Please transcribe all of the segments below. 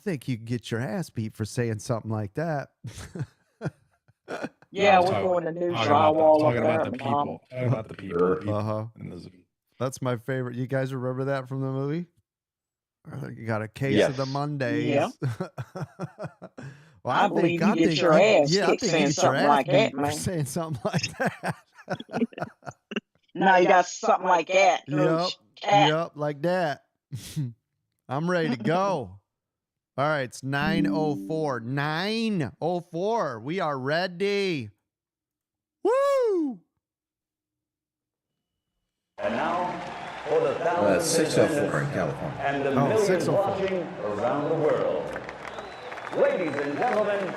think you could get your ass beat for saying something like that. Yeah, we're going to new drywall up there. Talking about the people. Uh-huh. That's my favorite. You guys remember that from the movie? You got a case of the Mondays. Yeah. Well, I believe you get your ass kicked saying something like that, man. Saying something like that. Now you got something like that. Yep, like that. I'm ready to go. All right, it's 9:04. 9:04. We are ready. Woo! And now for the thousands 6:04 in California. and the millions watching around the world. Ladies and gentlemen,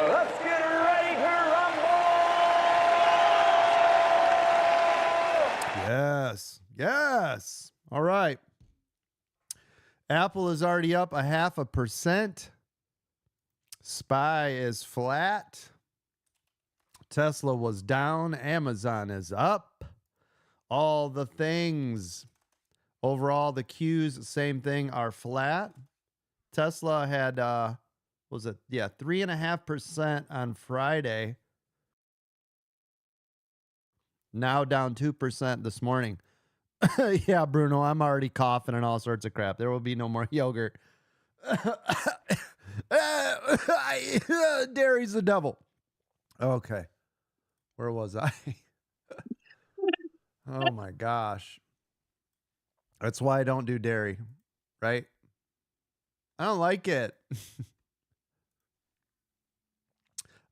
let's get ready to rumble! Yes. All right. Apple is already up 0.5%. SPY is flat. Tesla was down. Amazon is up. All the things. Overall, the Qs, same thing, are flat. Tesla had, 3.5% on Friday. Now down 2% this morning. Yeah, Bruno, I'm already coughing and all sorts of crap. There will be no more yogurt. Dairy's the devil. Okay. Where was I? Oh, my gosh. That's why I don't do dairy, right? I don't like it.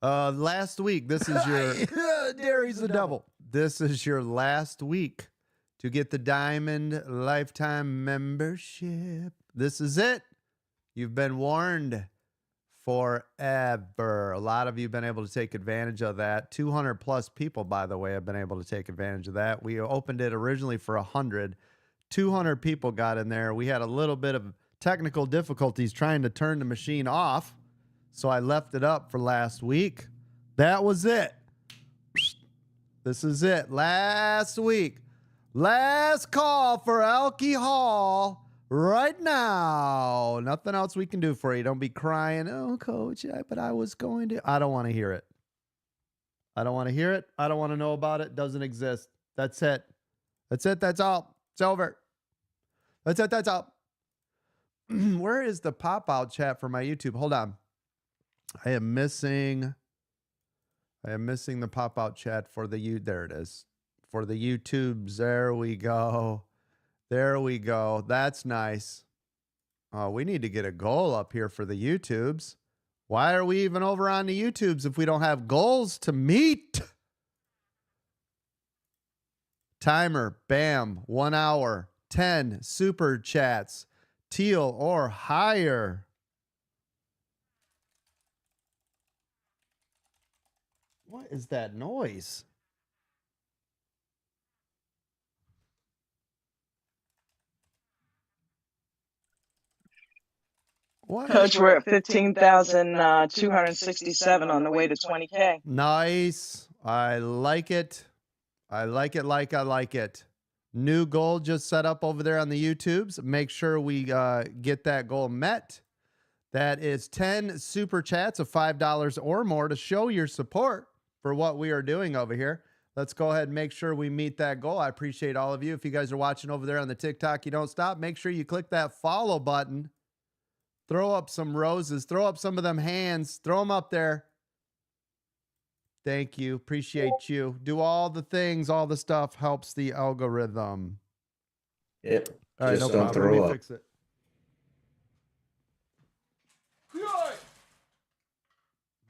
Last week, this is your... Dairy's the devil. This is your last week to get the Diamond Lifetime Membership. This is it. You've been warned forever. A lot of you have been able to take advantage of that. 200 plus people, by the way, have been able to take advantage of that. We opened it originally for 100. 200 people got in there. We had a little bit of technical difficulties trying to turn the machine off, so I left it up for last week. That was it. This is it. Last week. Last call for Elkie Hall right now. Nothing else we can do for you. Don't be crying, oh, coach, but I was going to. I don't want to hear it. I don't want to hear it. I don't want to know about it. Doesn't exist. That's it. That's it. That's all. It's over. That's it. That's all. Where is the pop-out chat for my YouTube? Hold on. I am missing the pop-out chat for the There it is. For the YouTubes. There we go. There we go. That's nice. Oh, we need to get a goal up here for the YouTubes. Why are we even over on the YouTubes if we don't have goals to meet? Timer. Bam. 1 hour. 10 super chats. Teal or higher. What is that noise? What? Coach, we're at 15,267 on the way to 20K. Nice. I like it. I like it like I like it. New goal just set up over there on the YouTubes. Make sure we get that goal met. That is 10 super chats of $5 or more to show your support for what we are doing over here. Let's go ahead and make sure we meet that goal. I appreciate all of you. If you guys are watching over there on the TikTok, you don't stop. Make sure you click that follow button. Throw up some roses. Throw up some of them hands. Throw them up there. Thank you. Appreciate you. Do all the things. All the stuff helps the algorithm. Yep. All right, Just no don't problem. Let throw me up. fix it.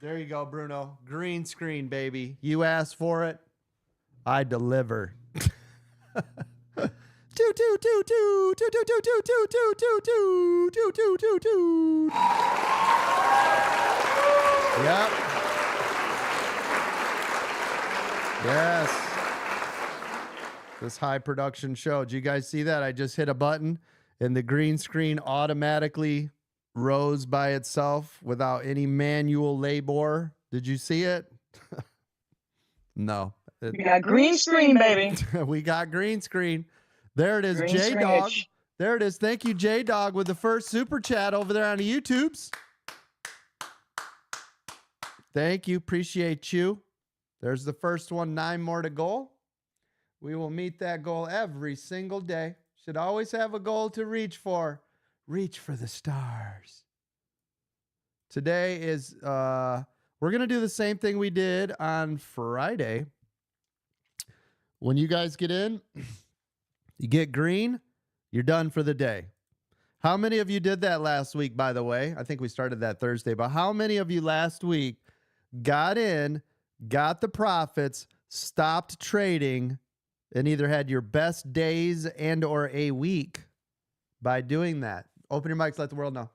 There you go, Bruno. Green screen, baby. You asked for it. I deliver. Yep. Yes. This high production show. Did you guys see that? I just hit a button and the green screen automatically rose by itself without any manual labor. Did you see it? No. We got green screen, baby. We got green screen. There it is. Green J-Dog. screen. There it is. Thank you, J-Dog, with the first super chat over there on the YouTubes. Thank you. Appreciate you. There's the first one. 9 more to go. We will meet that goal every single day. Should always have a goal to reach for. Reach for the stars. Today is, we're going to do the same thing we did on Friday. When you guys get in, you get green, you're done for the day. How many of you did that last week, by the way? I think we started that Thursday, but how many of you last week got in, got the profits, stopped trading, and either had your best days and or a week by doing that? Open your mics, let the world know.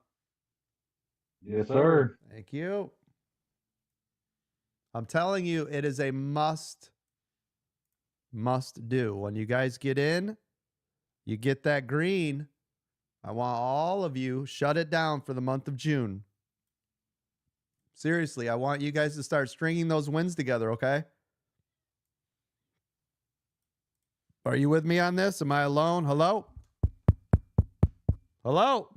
Yes, sir. Thank you. I'm telling you, it is a must do. When you guys get in, you get that green. I want all of you shut it down for the month of June. Seriously, I want you guys to start stringing those wins together, okay? Are you with me on this? Am I alone? Hello? Hello?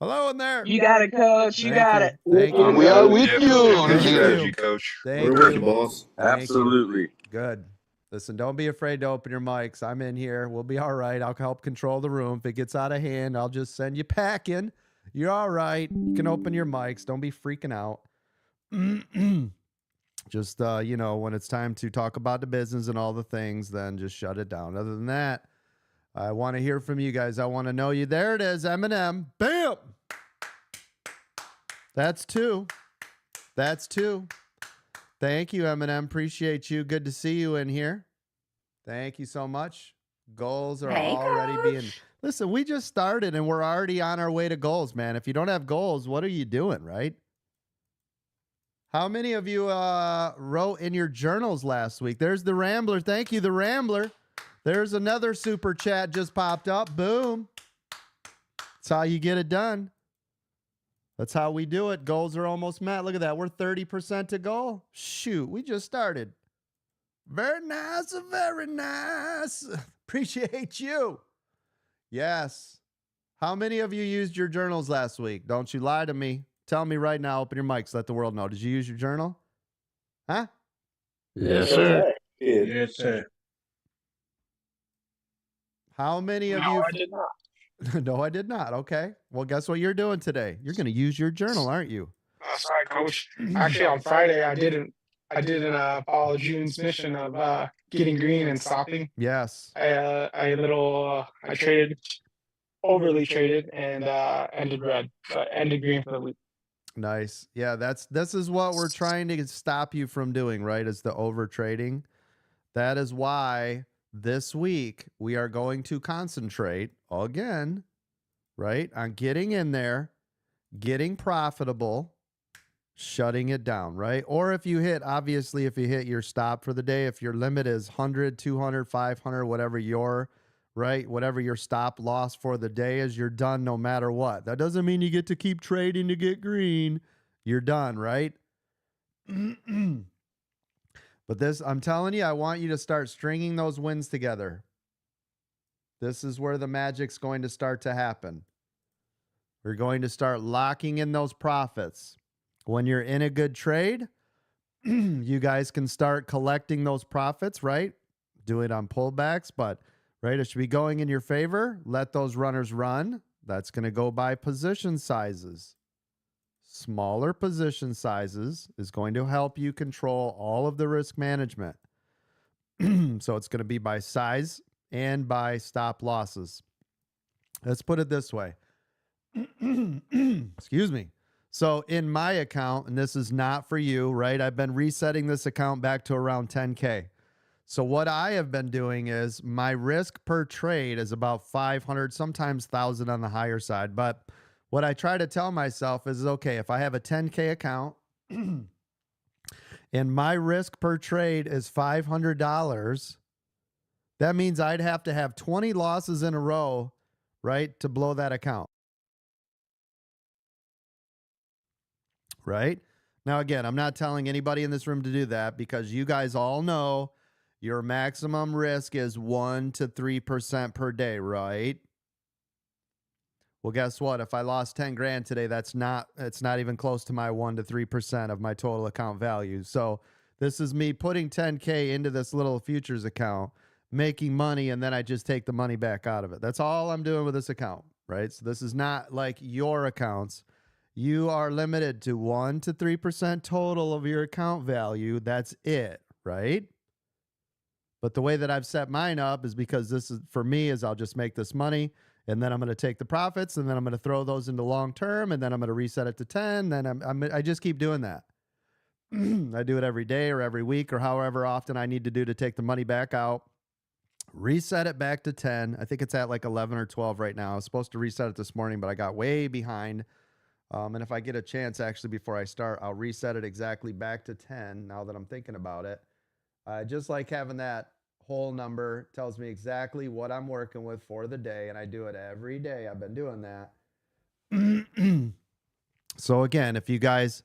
Hello in there. You got it, coach. You got it. Thank you. We are with Thank you. Thank strategy, you. coach. Thank We're you. with you, boss. Thank you. Absolutely. Good. Listen, don't be afraid to open your mics. I'm in here. We'll be all right. I'll help control the room. If it gets out of hand, I'll just send you packing. You're all right. You can open your mics. Don't be freaking out. Just, when it's time to talk about the business and all the things, then just shut it down. Other than that, I want to hear from you guys. I want to know you. There it is, Eminem. Bam! That's 2. That's 2. Thank you, Eminem. Appreciate you. Good to see you in here. Thank you so much. Goals are already being... Listen, we just started and we're already on our way to goals, man. If you don't have goals, what are you doing, right? How many of you wrote in your journals last week? There's the Rambler. Thank you, the Rambler. There's another super chat just popped up. Boom. That's how you get it done. That's how we do it. Goals are almost met. Look at that. We're 30% to goal. Shoot, we just started. Very nice, very nice. Appreciate you. Yes. How many of you used your journals last week? Don't you lie to me. Tell me right now. Open your mics. Let the world know. Did you use your journal? Huh? Yes, sir. Yes, sir. How many of you? No, I did not. No, I did not. Okay. Well, guess what you're doing today? You're going to use your journal, aren't you? Sorry, coach. Actually, on Friday, I didn't follow June's mission of getting green and stopping. Yes. I traded, overly traded, and ended red, but ended green for the week. Nice. Yeah, this is what we're trying to stop you from doing, right? Is the over trading. That is why this week we are going to concentrate again, right, on getting in there, getting profitable, shutting it down, right? Or if you hit your stop for the day, if your limit is 100, 200, 500, whatever your stop loss for the day is, you're done no matter what. That doesn't mean you get to keep trading to get green. You're done, right? But I'm telling you, I want you to start stringing those wins together. This is where the magic's going to start to happen. We're going to start locking in those profits. When you're in a good trade, you guys can start collecting those profits, right? Do it on pullbacks, but right, it should be going in your favor. Let those runners run. That's going to go by position sizes. Smaller position sizes is going to help you control all of the risk management. So it's going to be by size and by stop losses. Let's put it this way. Excuse me. So in my account, and this is not for you, right? I've been resetting this account back to around 10K. So what I have been doing is my risk per trade is about 500, sometimes 1,000 on the higher side. But what I try to tell myself is, okay, if I have a 10K account and my risk per trade is $500, that means I'd have to have 20 losses in a row, right, to blow that account. Right? Now, again, I'm not telling anybody in this room to do that because you guys all know your maximum risk is 1 to 3% per day, right? Well, guess what? If I lost 10 grand today, it's not even close to my 1 to 3% of my total account value. So this is me putting 10K into this little futures account, making money, and then I just take the money back out of it. That's all I'm doing with this account, right? So this is not like your accounts. You are limited to 1 to 3% total of your account value. That's it, right? But the way that I've set mine up is because this is for me is I'll just make this money and then I'm going to take the profits and then I'm going to throw those into long term and then I'm going to reset it to 10. Then I just keep doing that. I do it every day or every week or however often I need to do to take the money back out, reset it back to 10. I think it's at like 11 or 12 right now. I was supposed to reset it this morning, but I got way behind. And if I get a chance actually before I start, I'll reset it exactly back to 10 now that I'm thinking about it. Just like having that whole number tells me exactly what I'm working with for the day, and I do it every day. I've been doing that. So again, if you guys,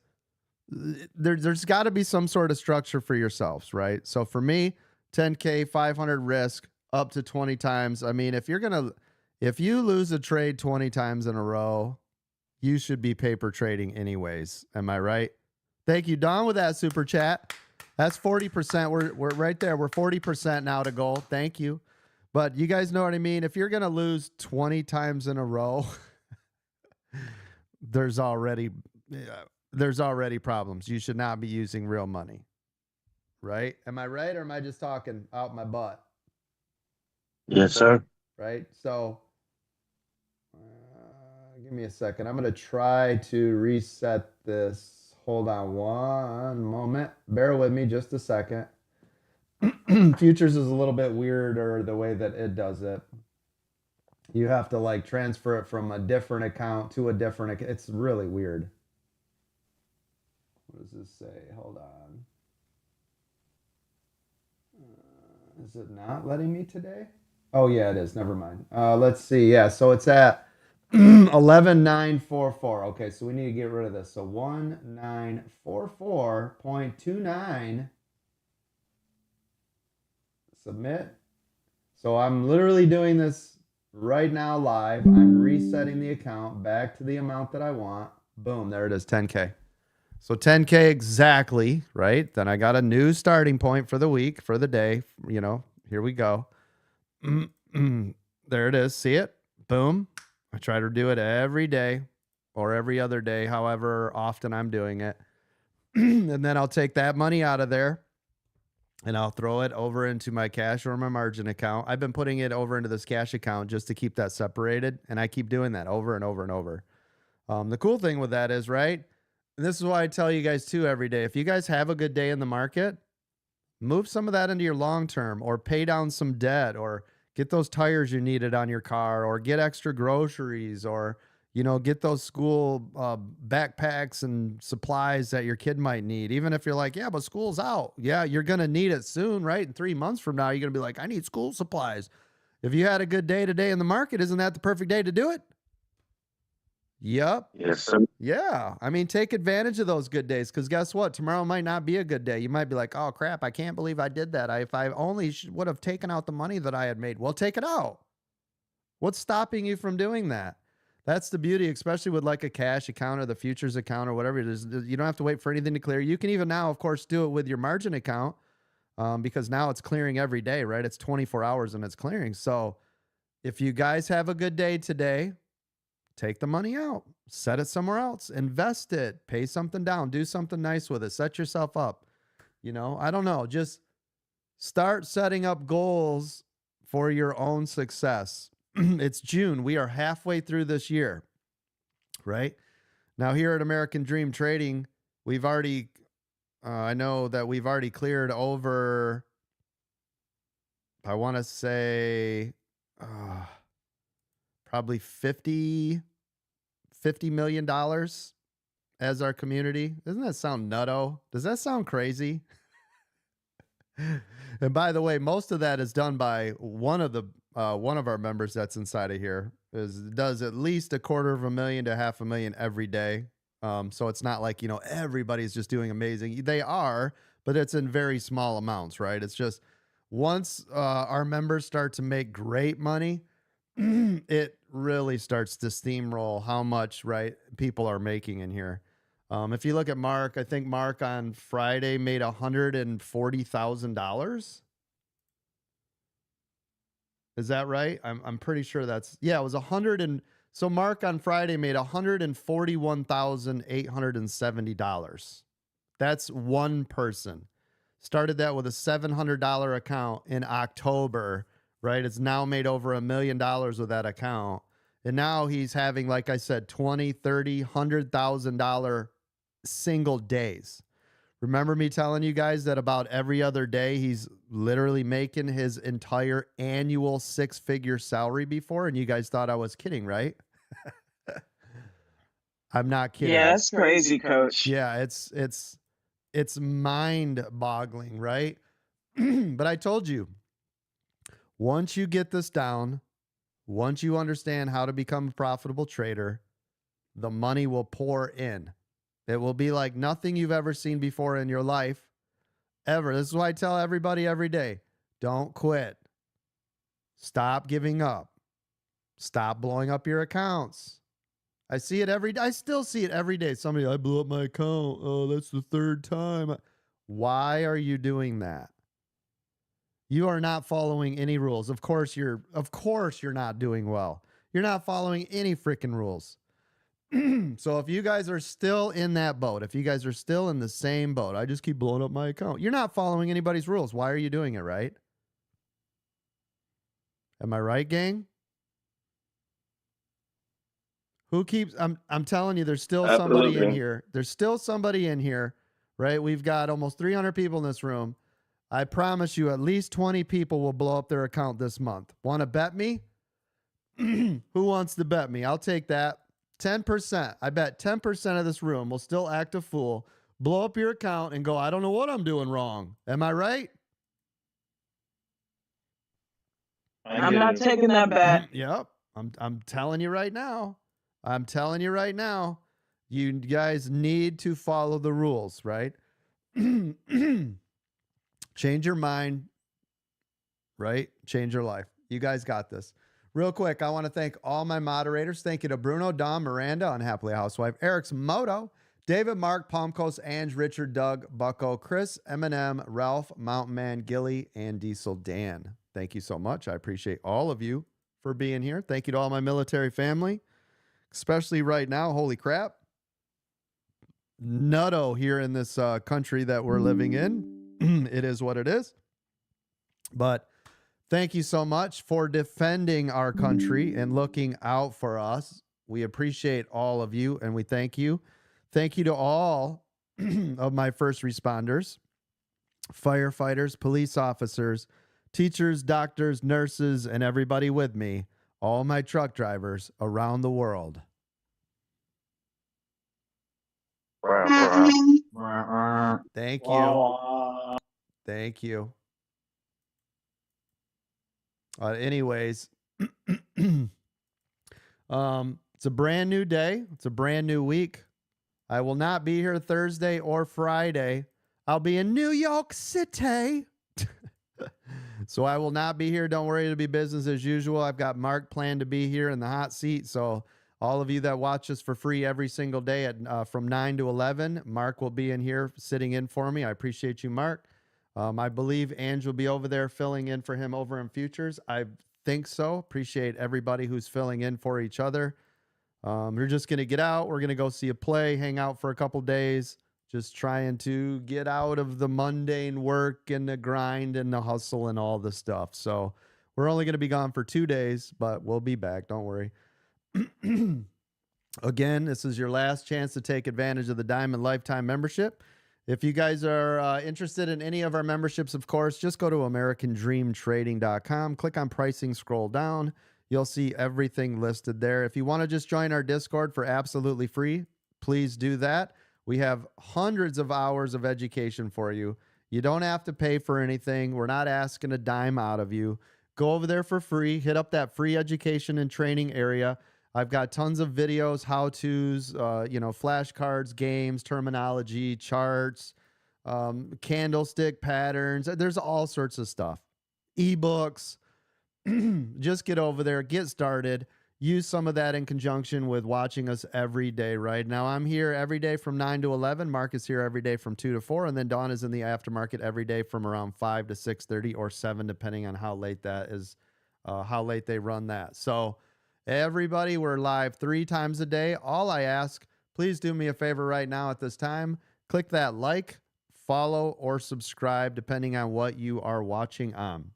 there's got to be some sort of structure for yourselves, right? So for me, 10K, 500 risk up to 20 times. I mean, if you lose a trade 20 times in a row, you should be paper trading anyways. Am I right? Thank you, Don, with that super chat. That's 40%. We're right there. We're 40% now to goal. Thank you. But you guys know what I mean? If you're going to lose 20 times in a row, there's already problems. You should not be using real money. Right? Am I right or am I just talking out my butt? Yes, sir. Right? So give me a second. I'm going to try to reset this. Hold on one moment. Bear with me just a second. Futures is a little bit weirder the way that it does it. You have to like transfer it from a different account to a different account. It's really weird. What does this say? Hold on. Is it not letting me today? Oh, yeah, it is. Never mind. Let's see. Yeah, so it's at 11,944. Okay, so we need to get rid of this. So 1944.29. Submit. So I'm literally doing this right now live. I'm resetting the account back to the amount that I want. Boom, there it is, 10K. So 10K exactly, right? Then I got a new starting point for the week, for the day. You know, here we go. There it is. See it? Boom. I try to do it every day or every other day, however often I'm doing it. And then I'll take that money out of there and I'll throw it over into my cash or my margin account. I've been putting it over into this cash account just to keep that separated. And I keep doing that over and over and over. The cool thing with that is, right? And this is why I tell you guys too every day. If you guys have a good day in the market, move some of that into your long term or pay down some debt or get those tires you needed on your car or get extra groceries or, you know, get those school backpacks and supplies that your kid might need. Even if you're like, yeah, but school's out. Yeah, you're going to need it soon, right? In 3 months from now, you're going to be like, I need school supplies. If you had a good day today in the market, isn't that the perfect day to do it? Yep. Yes, sir. Yeah. I mean, take advantage of those good days because guess what? Tomorrow might not be a good day. You might be like, oh, crap, I can't believe I did that. If I only would have taken out the money that I had made. Well, take it out. What's stopping you from doing that? That's the beauty, especially with like a cash account or the futures account or whatever it is. You don't have to wait for anything to clear. You can even now, of course, do it with your margin account because now it's clearing every day, right? It's 24 hours and it's clearing. So if you guys have a good day today, take the money out, set it somewhere else, invest it, pay something down, do something nice with it, set yourself up. You know, I don't know, just start setting up goals for your own success. It's June. We are halfway through this year, right? Now here at American Dream Trading, we've already, I know that we've already cleared over, I want to say, probably $50 million as our community. Doesn't that sound nutto? Does that sound crazy? And by the way, most of that is done by one of our members that's inside of here does at least $250,000 to $500,000 every day. So it's not like, you know, everybody's just doing amazing. They are, but it's in very small amounts, right? It's just once our members start to make great money, it really starts to steamroll how much, right, people are making in here. If you look at Mark, I think Mark on Friday made $140,000. Is that right? I'm pretty sure that's, yeah, it was 100 and so Mark on Friday made $141,870. That's one person. Started that with a $700 account in October, right? It's now made over $1 million with that account. And now he's having, like I said, 20, 30, $100,000 single days. Remember me telling you guys that about every other day he's literally making his entire annual 6-figure salary before, and you guys thought I was kidding, right? I'm not kidding. Yeah, that's crazy, Coach. Yeah, it's mind-boggling, right? But I told you, once you get this down, once you understand how to become a profitable trader, the money will pour in. It will be like nothing you've ever seen before in your life, ever. This is why I tell everybody every day, don't quit. Stop giving up. Stop blowing up your accounts. I see it every day. I still see it every day. Somebody, I blew up my account. Oh, that's the third time. Why are you doing that? You are not following any rules. Of course you're not doing well. You're not following any freaking rules. So if you guys are still in that boat, if you guys are still in the same boat, I just keep blowing up my account. You're not following anybody's rules. Why are you doing it, right? Am I right, gang? Who keeps I'm telling you, there's still somebody in here. There's still somebody in here, right? We've got almost 300 people in this room. I promise you at least 20 people will blow up their account this month. Want to bet me? Who wants to bet me? I'll take that. 10%. I bet 10% of this room will still act a fool, blow up your account, and go, I don't know what I'm doing wrong. Am I right? I'm not taking that bet. Yep. I'm telling you right now. I'm telling you right now. You guys need to follow the rules, right? Change your mind, right? Change your life. You guys got this. Real quick, I want to thank all my moderators. Thank you to Bruno, Dom, Miranda, Unhappily Housewife, Eric's Moto, David, Mark, Palmcoast, Ange, Richard, Doug, Bucko, Chris, Eminem, Ralph, Mountain Man, Gilly, and Diesel Dan. Thank you so much. I appreciate all of you for being here. Thank you to all my military family, especially right now. Holy crap. Nutto here in this country that we're living in. It is what it is. But thank you so much for defending our country and looking out for us. We appreciate all of you, and we thank you. Thank you to all of my first responders, firefighters, police officers, teachers, doctors, nurses, and everybody with me, all my truck drivers around the world. Thank you. Thank you. Anyways, it's a brand new day. It's a brand new week. I will not be here Thursday or Friday. I'll be in New York City. So I will not be here. Don't worry, it'll be business as usual. I've got Mark planned to be here in the hot seat. So all of you that watch us for free every single day at from 9 to 11, Mark will be in here sitting in for me. I appreciate you, Mark. I believe Ange will be over there filling in for him over in futures. I think so. Appreciate everybody who's filling in for each other. We're just going to get out. We're going to go see a play, hang out for a couple days, just trying to get out of the mundane work and the grind and the hustle and all the stuff. So we're only going to be gone for 2 days, but we'll be back. Don't worry. Again, this is your last chance to take advantage of the Diamond Lifetime membership. If you guys are interested in any of our memberships, of course, just go to AmericanDreamTrading.com, click on pricing, scroll down. You'll see everything listed there. If you want to just join our Discord for absolutely free, please do that. We have hundreds of hours of education for you. You don't have to pay for anything. We're not asking a dime out of you. Go over there for free. Hit up that free education and training area. I've got tons of videos, how-tos, flashcards, games, terminology, charts, candlestick patterns. There's all sorts of stuff. Ebooks. just get over there, get started. Use some of that in conjunction with watching us every day, right? Now, I'm here every day from 9 to 11. Mark is here every day from 2 to 4. And then Dawn is in the aftermarket every day from around 5 to 6:30 or 7, depending on how late that is, how late they run that. So, everybody, we're live 3 times a day. All I ask, please do me a favor right now at this time. Click that like, follow, or subscribe, depending on what you are watching on.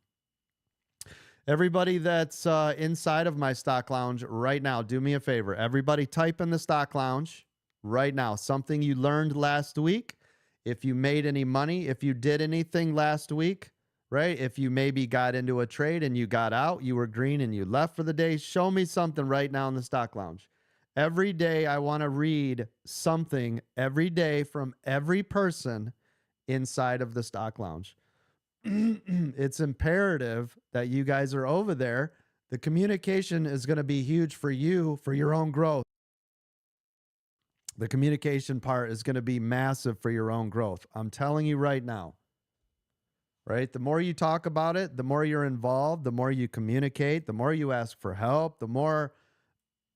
Everybody that's inside of my stock lounge right now, do me a favor. Everybody type in the stock lounge right now something you learned last week. If you made any money, if you did anything last week, right? If you maybe got into a trade and you got out, you were green and you left for the day, show me something right now in the stock lounge. Every day I want to read something every day from every person inside of the stock lounge. It's imperative that you guys are over there. The communication is going to be huge for you, for your own growth. The communication part is going to be massive for your own growth. I'm telling you right now, right? The more you talk about it, the more you're involved, the more you communicate, the more you ask for help, the more,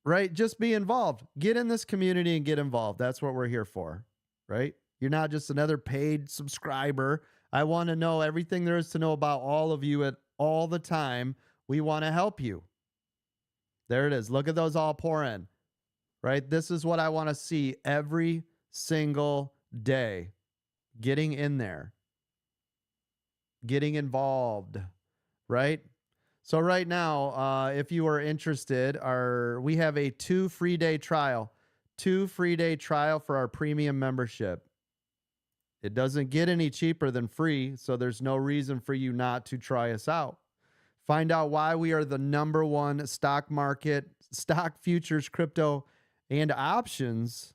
right? Just be involved. Get in this community and get involved. That's what we're here for, right? You're not just another paid subscriber. I want to know everything there is to know about all of you at all the time. We want to help you. There it is. Look at those all pour in, right? This is what I want to see every single day. Getting in there, getting involved, right? So right now, if you are interested, we have a 2 free day trial, 2 free day trial for our premium membership. It doesn't get any cheaper than free, so there's no reason for you not to try us out. Find out why we are the #1 stock market, stock futures, crypto, and options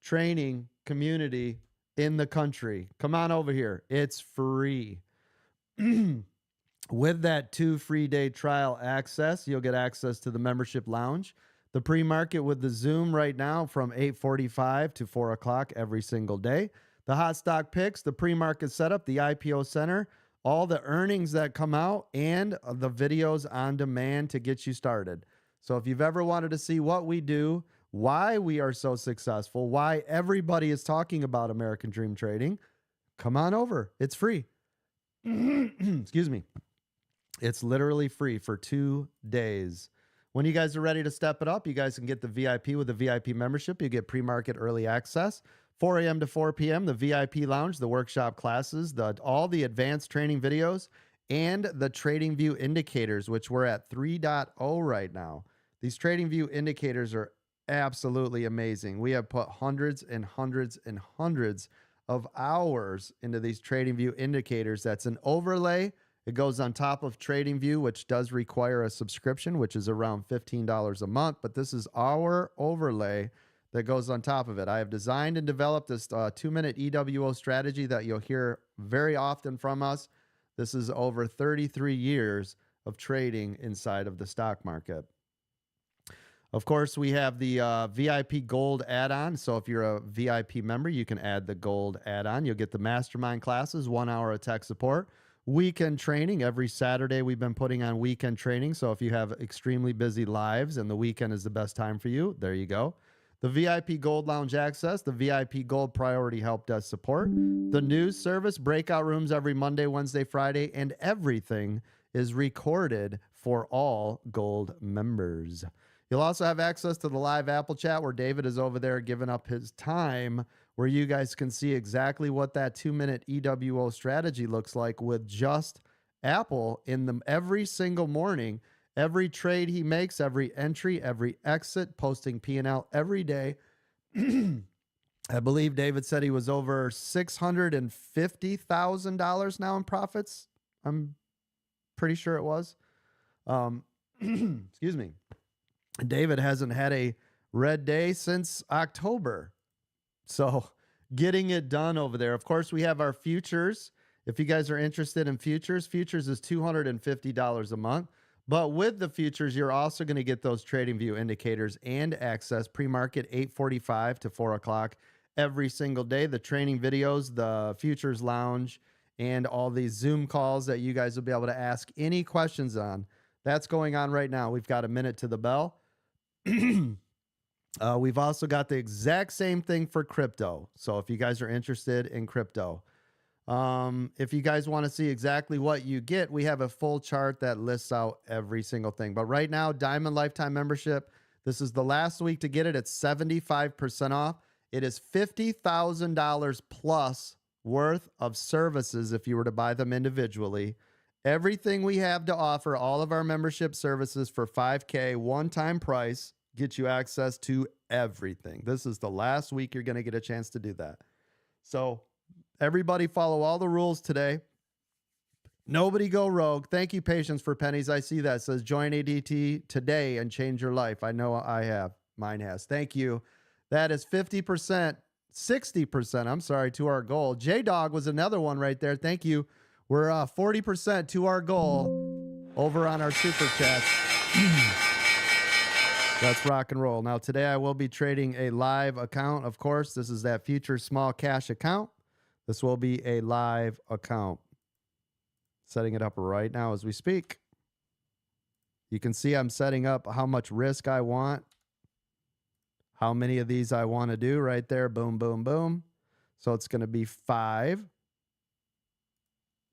training community in the country. Come on over here. It's free. With that 2 free day trial access, you'll get access to the membership lounge, the pre-market with the Zoom right now from 8:45 to 4 o'clock every single day. The hot stock picks, the pre-market setup, the IPO center, all the earnings that come out, and the videos on demand to get you started. So if you've ever wanted to see what we do, why we are so successful, why everybody is talking about American Dream Trading, come on over. It's free. Excuse me. It's literally free for 2 days. When you guys are ready to step it up, you guys can get the VIP with the VIP membership. You get pre-market early access, 4 a.m. to 4 p.m., the VIP lounge, the workshop classes, all the advanced training videos, and the Trading View indicators, which we're at 3.0 right now. These Trading View indicators are absolutely amazing. We have put hundreds and hundreds and hundreds of hours into these Trading View indicators. That's an overlay. It goes on top of Trading View, which does require a subscription, which is around $15 a month. But this is our overlay that goes on top of it. I have designed and developed this 2-minute EWO strategy that you'll hear very often from us. This is over 33 years of trading inside of the stock market. Of course, we have the VIP Gold add-on. So if you're a VIP member, you can add the Gold add-on. You'll get the mastermind classes, 1 hour of tech support. Weekend training. Every Saturday we've been putting on weekend training. So if you have extremely busy lives and the weekend is the best time for you, there you go. The VIP Gold Lounge access, the VIP Gold Priority Help Desk support, the news service, breakout rooms every Monday, Wednesday, Friday, and everything is recorded for all Gold members. You'll also have access to the live Apple chat where David is over there giving up his time, where you guys can see exactly what that 2-minute EWO strategy looks like with just Apple in them every single morning. Every trade he makes, every entry, every exit, posting P&L every day. I believe David said he was over $650,000 now in profits. I'm pretty sure it was. Excuse me. David hasn't had a red day since October. So getting it done over there. Of course, we have our futures. If you guys are interested in futures, futures is $250 a month. But with the futures, you're also going to get those Trading View indicators and access pre-market 8:45 to 4 o'clock every single day. The training videos, the futures lounge, and all these Zoom calls that you guys will be able to ask any questions on. That's going on right now. We've got a minute to the bell. We've also got the exact same thing for crypto. So if you guys are interested in crypto, if you guys want to see exactly what you get, we have a full chart that lists out every single thing. But right now, Diamond Lifetime Membership, this is the last week to get it. It's 75% off. It is $50,000 plus worth of services if you were to buy them individually. Everything we have to offer, all of our membership services for $5K, one-time price, get you access to everything. This is the last week you're going to get a chance to do that. So everybody follow all the rules today. Nobody go rogue. Thank you, Patience for Pennies. I see that. It says join ADT today and change your life. I know I have. Mine has. Thank you. That is 50%, 60%, I'm sorry, to our goal. J-Dog was another one right there. Thank you. We're 40% to our goal over on our Super Chat. Let's rock and roll. Now, today I will be trading a live account. Of course, this is that future small cash account. This will be a live account. Setting it up right now as we speak. You can see I'm setting up how much risk I want, how many of these I want to do right there. Boom, boom, boom. So it's going to be 5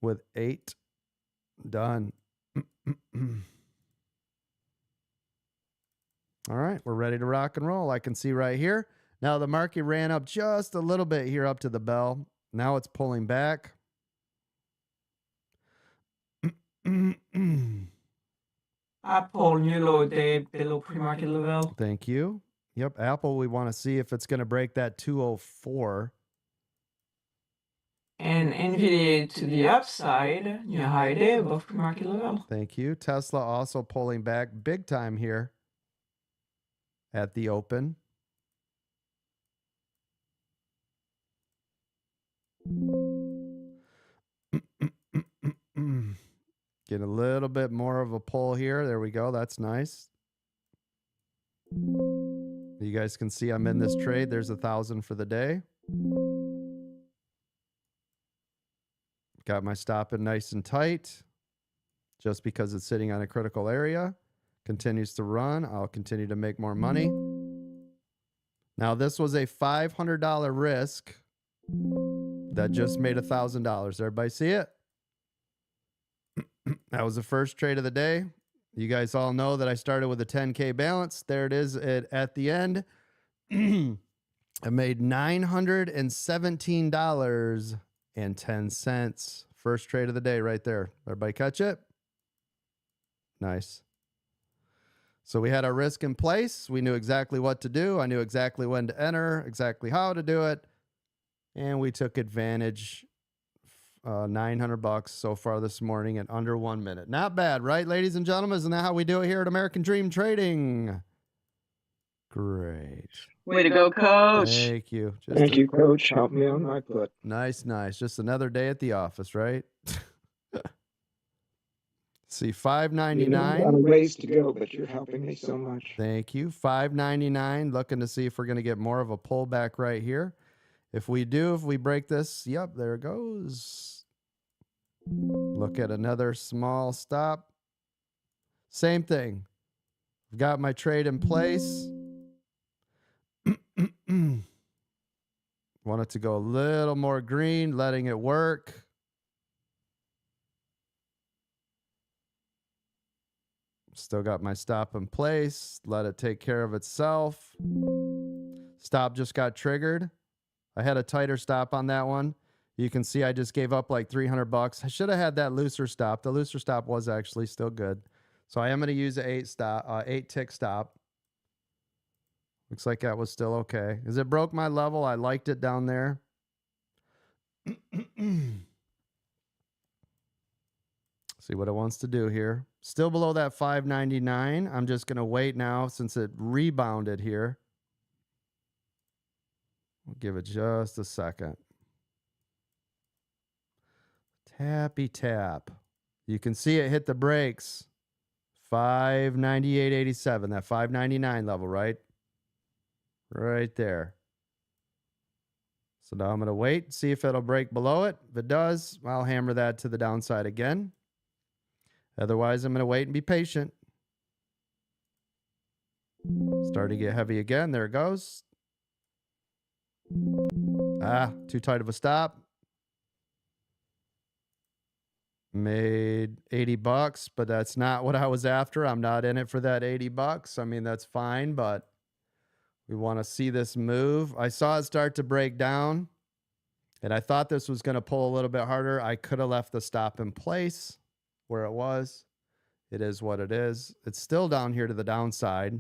with 8 done. All right, we're ready to rock and roll. I can see right here. Now the market ran up just a little bit here up to the bell. Now it's pulling back. Apple new low day below pre-market level. Thank you. Yep, Apple, we want to see if it's going to break that 204. And NVIDIA to the upside, new high day above pre-market level. Thank you. Tesla also pulling back big time here at the open. Get a little bit more of a pull here. There we go. That's nice. You guys can see I'm in this trade. There's 1,000 for the day. Got my stop in nice and tight. Just because it's sitting on a critical area. Continues to run. I'll continue to make more money. Now, this was a $500 risk that just made $1,000. Everybody see it? That was the first trade of the day. You guys all know that I started with a 10K balance. There it is at the end. I made $917.10. First trade of the day right there. Everybody catch it? Nice. So we had our risk in place. We knew exactly what to do. I knew exactly when to enter, exactly how to do it. And we took advantage. $900 so far this morning in under 1 minute. Not bad, right, ladies and gentlemen? Isn't that how we do it here at American Dream Trading? Great. Way to go, Coach. Thank you. Thank you, Coach. Help me on my foot. Nice, nice. Just another day at the office, right? See, $5.99. You know, a lot of ways to go, but you're helping me so much. Thank you. $5.99. Looking to see if we're going to get more of a pullback right here. If we do, if we break this, yep, there it goes. Look at another small stop. Same thing. I've got my trade in place. Want it to go a little more green, letting it work. Still got my stop in place. Let it take care of itself. Stop just got triggered. I had a tighter stop on that one. You can see I just gave up like $300. I should have had that looser stop. The looser stop was actually still good. So I am going to use an 8-tick stop. Looks like that was still okay. As it broke my level, I liked it down there. See what it wants to do here. Still below that $5.99. I'm just going to wait now since it rebounded here. We'll give it just a second. Tappy tap. You can see it hit the brakes. 598.87. That 599 level, right? Right there. So now I'm going to wait, see if it'll break below it. If it does, I'll hammer that to the downside again. Otherwise, I'm going to wait and be patient. Starting to get heavy again. There it goes. Ah, too tight of a stop. Made 80 bucks, but that's not what I was after. I'm not in it for that 80 bucks. I mean, that's fine, but we want to see this move. I saw it start to break down, and I thought this was going to pull a little bit harder. I could have left the stop in place where it was. It is what it is. It's still down here to the downside.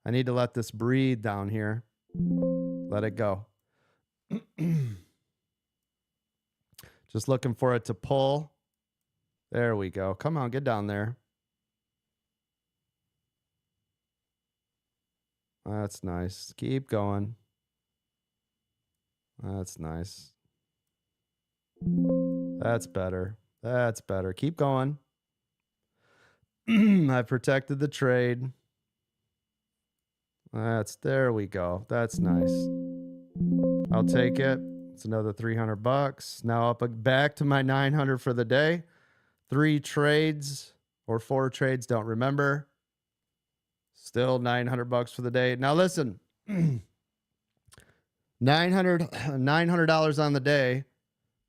I need to let this breathe down here. Let it go. Just looking for it to pull. There we go. Come on, get down there. That's nice. Keep going. That's nice. That's better. That's better. Keep going. I protected the trade. There we go. That's nice. I'll take it. It's another 300 bucks. Now up back to my 900 for the day. 3 trades or 4 trades, don't remember. Still 900 bucks for the day. Now listen, $900 on the day,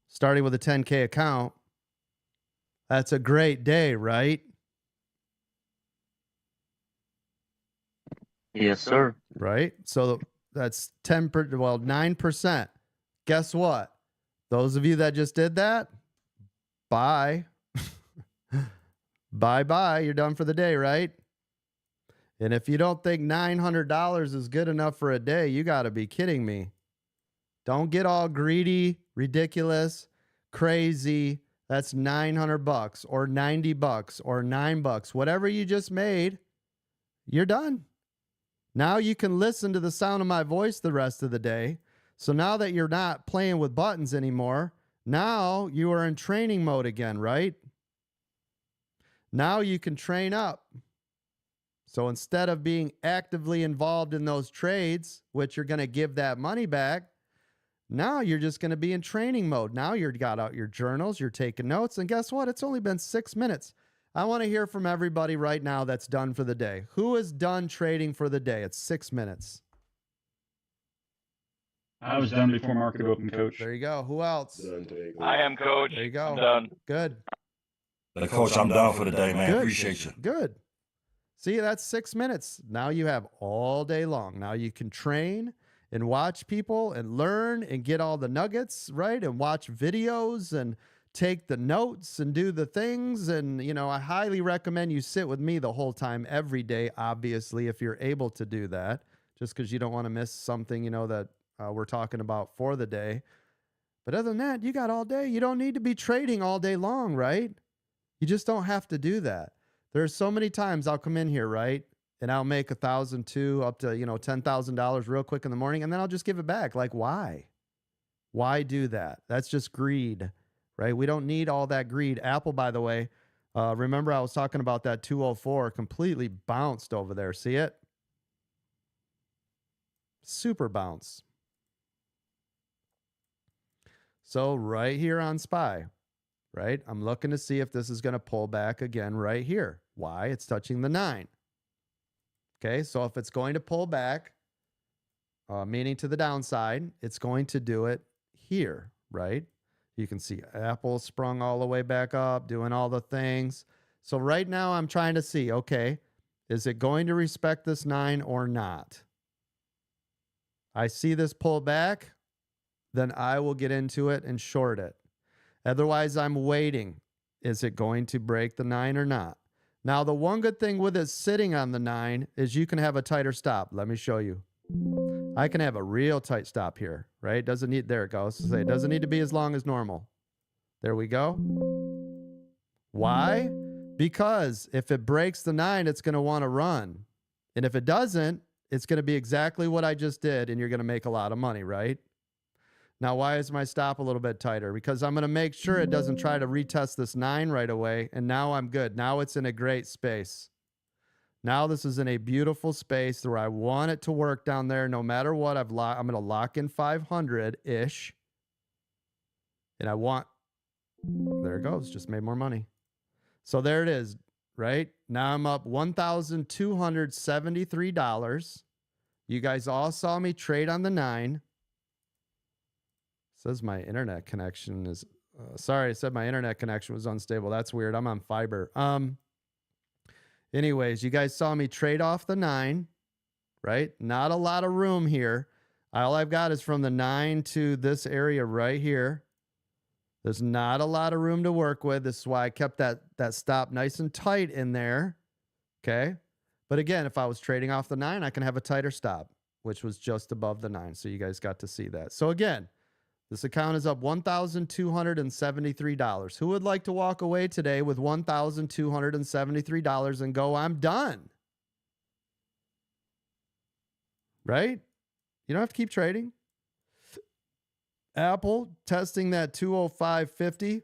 starting with a 10K account. That's a great day, right? Yes, sir. Right? So that's 9%. Guess what? Those of you that just did that, bye. Bye-bye. You're done for the day, right? And if you don't think $900 is good enough for a day, you got to be kidding me. Don't get all greedy, ridiculous, crazy. That's 900 bucks or 90 bucks or $9. Whatever you just made, you're done. Now you can listen to the sound of my voice the rest of the day. So now that you're not playing with buttons anymore, now you are in training mode again, right? Now you can train up. So instead of being actively involved in those trades, which you're going to give that money back, now you're just going to be in training mode. Now you've got out your journals, you're taking notes, and guess what? It's only been 6 minutes. I want to hear from everybody right now that's done for the day. Who is done trading for the day? It's 6 minutes. I was done before market open, Coach. There you go. Who else? I am, Coach. There you go. I'm done. Good. Coach, I'm done for the day, man. Good. Appreciate you. Good. See, that's 6 minutes. Now you have all day long. Now you can train and watch people and learn and get all the nuggets, right? And watch videos and take the notes and do the things. And, you know, I highly recommend you sit with me the whole time, every day, obviously, if you're able to do that, just because you don't want to miss something, you know, that we're talking about for the day. But other than that, you got all day. You don't need to be trading all day long, right? You just don't have to do that. There's so many times I'll come in here, right? And I'll make $1,002 up to, you know, $10,000 real quick in the morning. And then I'll just give it back. Like, why? Why do that? That's just greed, right? We don't need all that greed. Apple, by the way, remember I was talking about that 204 completely bounced over there. See it? Super bounce. So right here on SPY, right? I'm looking to see if this is going to pull back again right here. Why? It's touching the 9. Okay, so if it's going to pull back, meaning to the downside, it's going to do it here, right? You can see Apple sprung all the way back up, doing all the things. So right now I'm trying to see, okay, is it going to respect this 9 or not? I see this pull back, then I will get into it and short it. Otherwise, I'm waiting. Is it going to break the 9 or not? Now, the one good thing with it sitting on the 9 is you can have a tighter stop. Let me show you. I can have a real tight stop here, right? Doesn't need, there it goes. It doesn't need to be as long as normal. There we go. Why? Because if it breaks the 9, it's going to want to run. And if it doesn't, it's going to be exactly what I just did, and you're going to make a lot of money, right? Now, why is my stop a little bit tighter? Because I'm going to make sure it doesn't try to retest this 9 right away, and now I'm good. Now it's in a great space. Now this is in a beautiful space where I want it to work down there. No matter what, I'm going to lock in 500-ish. And I want, there it goes. Just made more money. So there it is, right? Now I'm up $1,273. You guys all saw me trade on the 9. Says my internet connection is, sorry, it said my internet connection was unstable. That's weird. I'm on fiber. Anyways, you guys saw me trade off the 9, right? Not a lot of room here. All I've got is from the 9 to this area right here. There's not a lot of room to work with. This is why I kept that stop nice and tight in there. Okay. But again, if I was trading off the 9, I can have a tighter stop, which was just above the 9. So you guys got to see that. So again, this account is up $1,273. Who would like to walk away today with $1,273 and go, I'm done? Right? You don't have to keep trading. Apple testing that 205.50.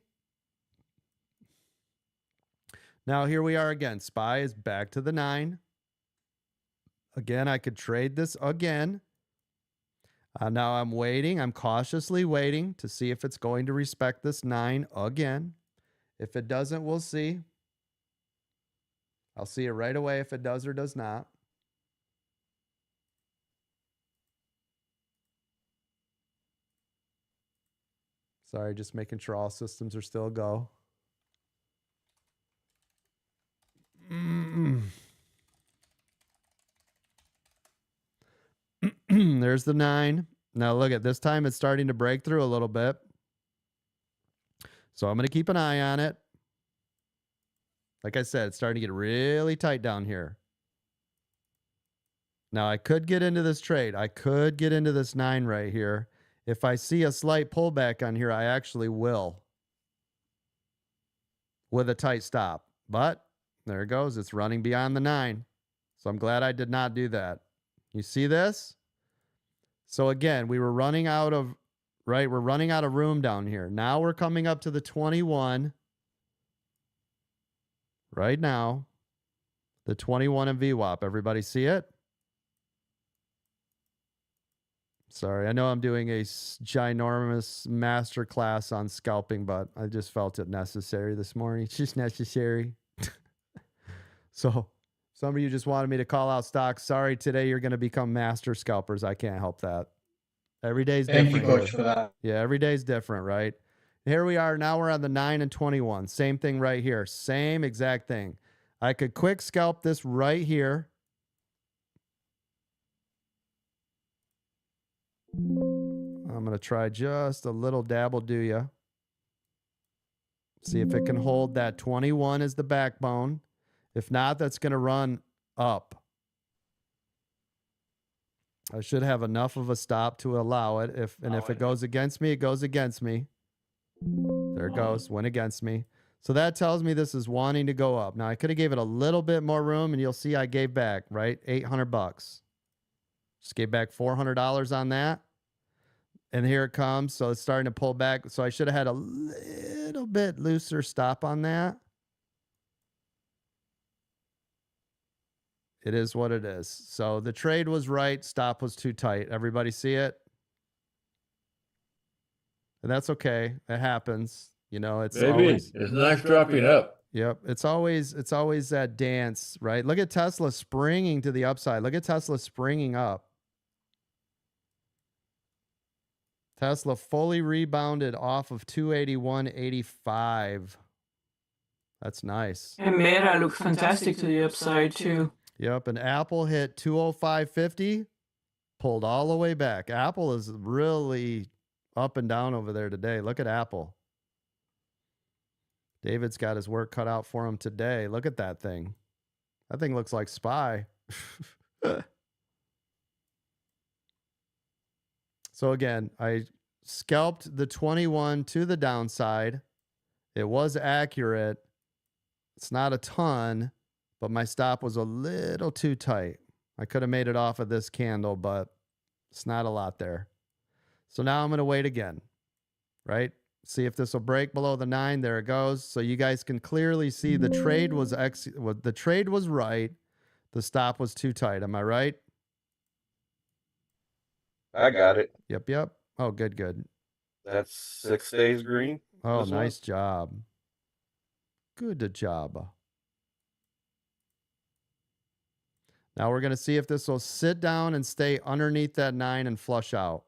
Now here we are again. SPY is back to the 9. Again, I could trade this again. Now I'm waiting. I'm cautiously waiting to see if it's going to respect this 9 again. If it doesn't, we'll see. I'll see it right away if it does or does not. Sorry, just making sure all systems are still go. There's the 9. Now look at this time. It's starting to break through a little bit. So I'm going to keep an eye on it. Like I said, it's starting to get really tight down here. Now I could get into this trade. I could get into this 9 right here. If I see a slight pullback on here, I actually will. With a tight stop. But there it goes. It's running beyond the 9. So I'm glad I did not do that. You see this? So again, we were running out of, right? We're running out of room down here. Now we're coming up to the 21. Right now. The 21 in VWAP. Everybody see it? Sorry, I know I'm doing a ginormous master class on scalping, but I just felt it necessary this morning. It's just necessary. So some of you just wanted me to call out stocks. Sorry, today you're going to become master scalpers. I can't help that. Every day's different. Thank you, Coach, for that. Yeah, every day's different, right? Here we are. Now we're on the 9 and 21. Same thing right here. Same exact thing. I could quick scalp this right here. I'm going to try just a little dabble, do ya? See if it can hold that 21 as the backbone. If not, that's going to run up. I should have enough of a stop to allow it. If it goes against me, it goes against me. There it goes. Went against me. So that tells me this is wanting to go up. Now, I could have gave it a little bit more room, and you'll see I gave back, right? $800. Just gave back $400 on that. And here it comes. So it's starting to pull back. So I should have had a little bit looser stop on that. It is what it is. So the trade was right. Stop was too tight. Everybody see it? And that's okay. It happens. You know, it's always, it's nice dropping up. Yep. It's always that dance, right? Look at Tesla springing to the upside. Look at Tesla springing up. Tesla fully rebounded off of 281.85. That's nice. And Meta looked fantastic to the upside too. Yep, and Apple hit 205.50, pulled all the way back. Apple is really up and down over there today. Look at Apple. David's got his work cut out for him today. Look at that thing. That thing looks like SPY. So again, I scalped the 21 to the downside. It was accurate. It's not a ton, but my stop was a little too tight. I could have made it off of this candle, but it's not a lot there. So now I'm going to wait again, right? See if this will break below the 9. There it goes. So you guys can clearly see the trade was right. The stop was too tight. Am I right? I got it. Yep. Oh, good. That's 6 days green. Oh, This one? nice job. Good job. Now we're going to see if this will sit down and stay underneath that 9 and flush out.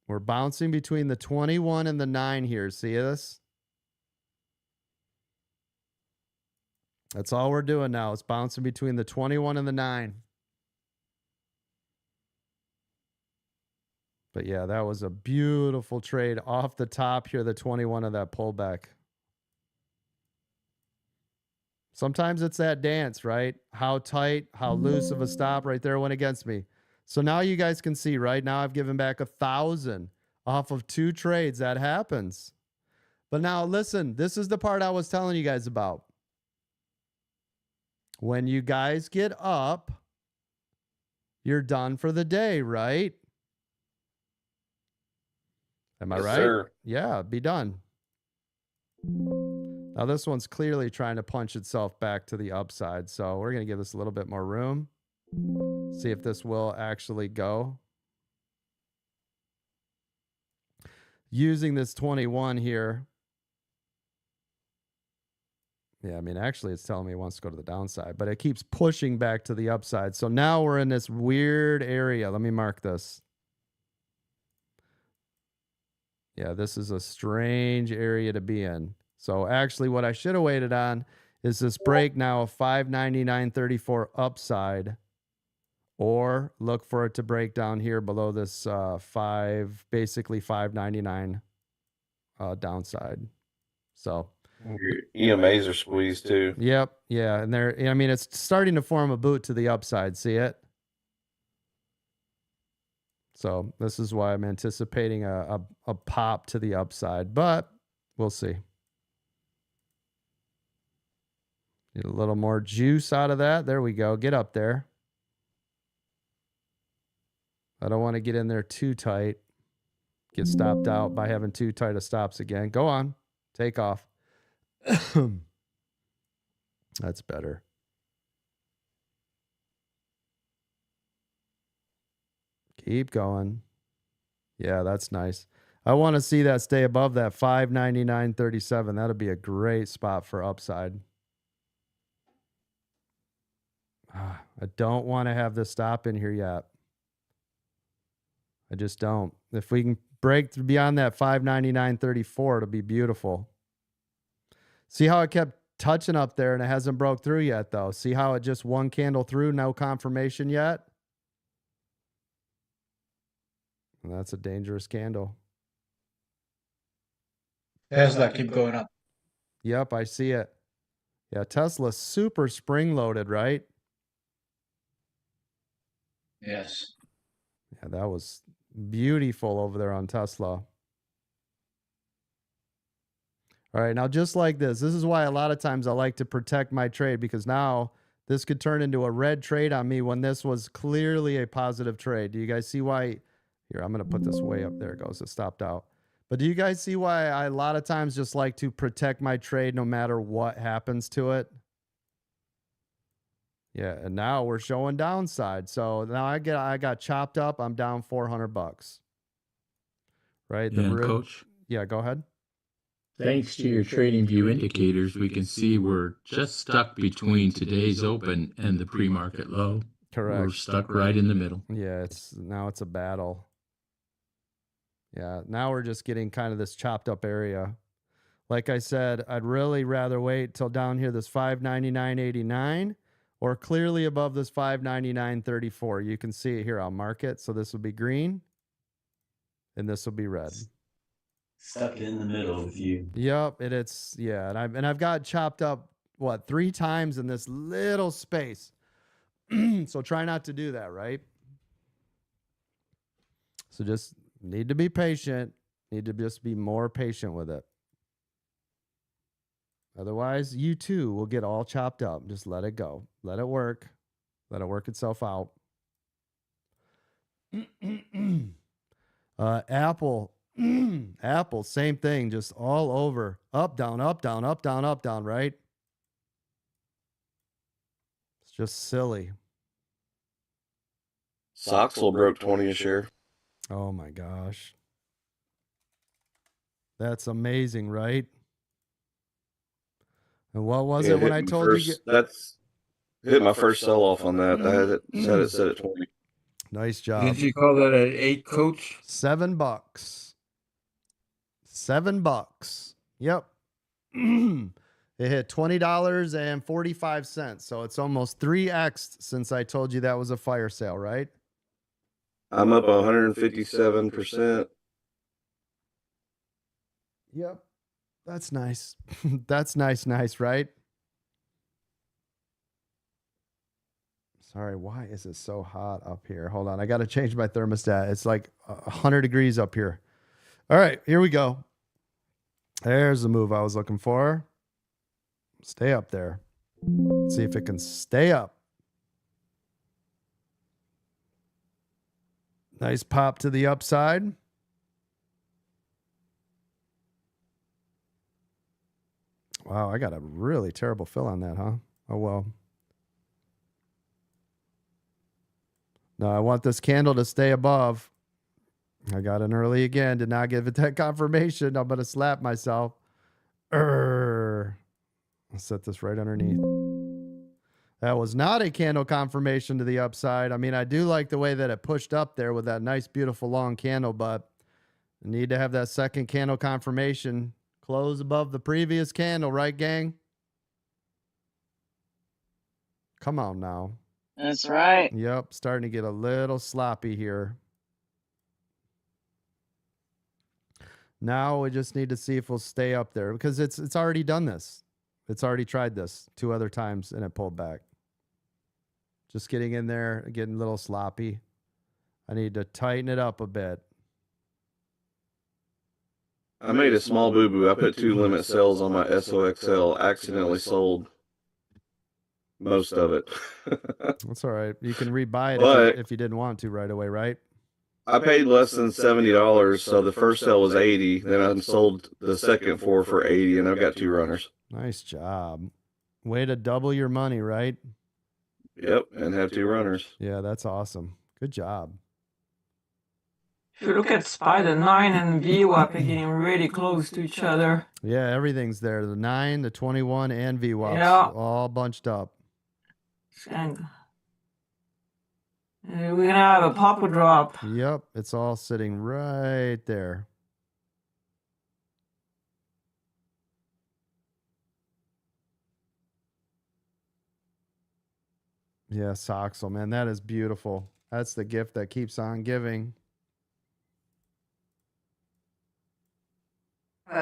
We're bouncing between the 21 and the 9 here. See this? That's all we're doing now. It's bouncing between the 21 and the 9. But yeah, that was a beautiful trade off the top here, the 21 of that pullback. Sometimes it's that dance, right? How tight, how loose of a stop right there went against me. So now you guys can see, right? Now I've given back 1,000 off of 2 trades. That happens. But now listen, this is the part I was telling you guys about. When you guys get up, you're done for the day, right? Am I Yes, right? sir. Yeah, be done. Now this one's clearly trying to punch itself back to the upside. So we're going to give this a little bit more room. See if this will actually go. Using this 21 here. Yeah, I mean, actually it's telling me it wants to go to the downside, but it keeps pushing back to the upside. So now we're in this weird area. Let me mark this. Yeah, this is a strange area to be in. So actually what I should have waited on is this break now of 599.34 upside, or look for it to break down here below this basically 599 downside. So Your EMAs are squeezed too. yep, yeah, and I mean, it's starting to form a boot to the upside. See it? So this is why I'm anticipating a pop to the upside, but we'll see. Get a little more juice out of that. There we go. Get up there. I don't want to get in there too tight. Get stopped out by having too tight of stops again. Go on. Take off. That's better. Keep going. Yeah, that's nice. I want to see that stay above that 599.37. That'll be a great spot for upside. I don't want to have this stop in here yet. I just don't. If we can break beyond that 599.34, it'll be beautiful. See how it kept touching up there and it hasn't broke through yet, though. See how it just one candle through, no confirmation yet? And that's a dangerous candle. Tesla keep going up. Yep, I see it. Yeah, Tesla's super spring-loaded, right? Yes. Yeah, that was beautiful over there on Tesla. All right, now just like this is why a lot of times I like to protect my trade, because now this could turn into a red trade on me when this was clearly a positive trade. Do you guys see why? Here, I'm going to put this way up. There it goes. It stopped out. But do you guys see why I a lot of times just like to protect my trade no matter what happens to it? Yeah, and now we're showing downside. So now I got chopped up. I'm down $400. Right? And Coach, yeah, go ahead. thanks to your trading view indicators, we can see we're just stuck between today's open and the pre-market low. Correct. We're stuck right in the middle. Yeah, it's a battle. Yeah, now we're just getting kind of this chopped up area. Like I said, I'd really rather wait till down here this 599.89 or clearly above this 599.34. You can see it here. I'll mark it. So this will be green and this will be red. Stuck in the middle with you. Yep, and I've got chopped up 3 times in this little space. So try not to do that, right? So just need to be patient. Need to just be more patient with it. Otherwise, you too will get all chopped up. Just let it go. Let it work. Let it work itself out. Apple Apple, same thing, just all over. Up, down, up, down, up, down, up, down, right? It's just silly. Soxel broke 20 a share. Oh my gosh. That's amazing, right? And what was it when I told you? That's hit my first sell off on that. I had it set at 20. Nice job. Did you call that an 8, Coach? $7. $7. Yep. It hit $20.45. So it's almost 3x since I told you that was a fire sale, right? I'm up 157%. Yep. That's nice. That's nice, right? Sorry, why is it so hot up here? Hold on. I got to change my thermostat. It's like 100 degrees up here. All right, here we go. There's the move I was looking for. Stay up there. Let's see if it can stay up. Nice pop to the upside. Wow, I got a really terrible fill on that, huh? Oh, well. No, I want this candle to stay above. I got in early again. Did not give it that confirmation. I'm going to slap myself. I'll set this right underneath. That was not a candle confirmation to the upside. I mean, I do like the way that it pushed up there with that nice, beautiful long candle, but I need to have that second candle confirmation close above the previous candle, right, gang? Come on now. That's right. Yep, starting to get a little sloppy here. Now we just need to see if we'll stay up there because it's already done this. It's already tried this 2 other times and it pulled back. Just getting in there, getting a little sloppy. I need to tighten it up a bit. I made a small boo-boo. I put 2 limit sales on my SOXL. Accidentally sold most of it. That's all right. You can rebuy it if you didn't want to right away, right? I paid less than $70, so the first sale was 80. Then I sold the second for 80, and I've got 2 runners. Nice job. Way to double your money, right? Yep, and have 2 runners. Yeah, that's awesome. Good job. If you look at SPY, the 9 and VWAP are getting really close to each other. Yeah, everything's there. The 9, the 21, and VWAPs all bunched up. And we're going to have a pop drop. Yep, it's all sitting right there. Yeah, Soxel, man, that is beautiful. That's the gift that keeps on giving.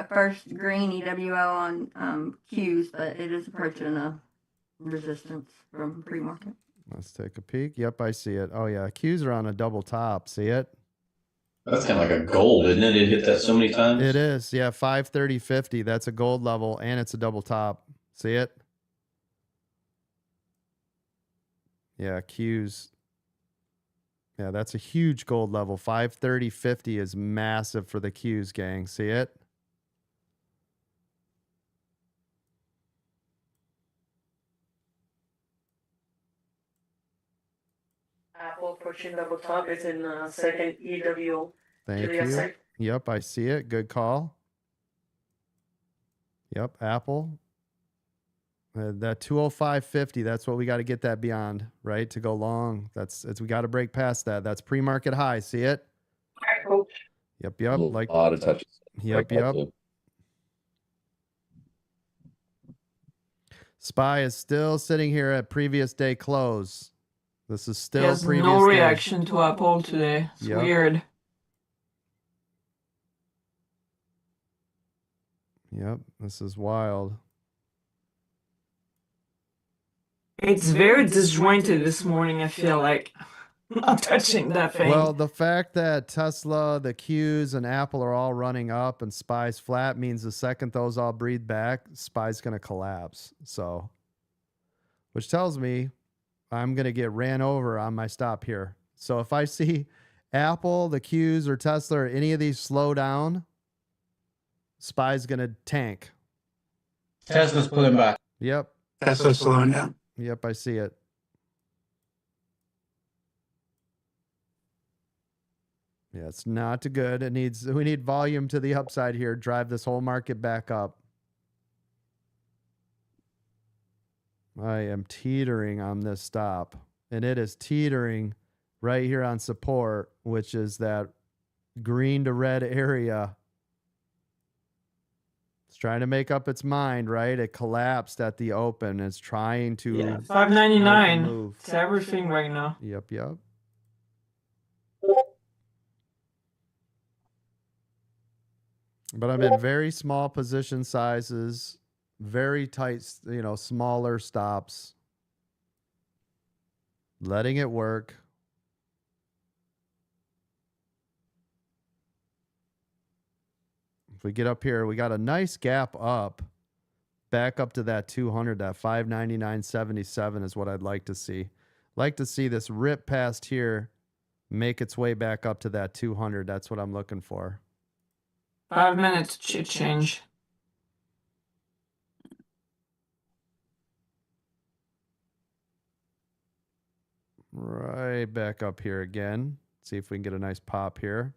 First green EWO on Qs, but it is approaching a resistance from pre-market. Let's take a peek. Yep, I see it. Oh, yeah, Qs are on a double top. See it? That's kind of like a gold, isn't it? It hit that so many times. It is. Yeah, 530.50. That's a gold level, and it's a double top. See it? Yeah, Qs. Yeah, that's a huge gold level. 530.50 is massive for the Qs, gang. See it? Apple pushing double top is in second EWO. Thank you. Yep, I see it. Good call. Yep, Apple. That 205.50, that's what we got to get that beyond, right? To go long. We got to break past that. That's pre-market high. See it? Yep. Like a lot of touches. Yep. SPY is still sitting here at previous day close. This is still There's previous no day. reaction to Apple today. It's weird. Yep, this is wild. It's very disjointed this morning, I feel like. I'm touching that thing. Well, the fact that Tesla, the Qs, and Apple are all running up and SPY's flat means the second those all breathe back, SPY's going to collapse. So, which tells me I'm going to get ran over on my stop here. So if I see Apple, the Qs, or Tesla, or any of these slow down, SPY's going to tank. Tesla's pulling back. Yep. Tesla's slowing down. Yep, I see it. Yeah, it's not good. We need volume to the upside here. Drive this whole market back up. I am teetering on this stop, and it is teetering right here on support, which is that green to red area. It's trying to make up its mind, right? It collapsed at the open. It's trying to Yeah, make a 599. move. It's everything right now. Yep, yep. But I'm in very small position sizes, very tight, smaller stops. Letting it work. If we get up here, we got a nice gap up. Back up to that 200, that 599.77 is what I'd like to see. Like to see this rip past here, make its way back up to that 200. That's what I'm looking for. 5 minutes chit change. Right back up here again. See if we can get a nice pop here.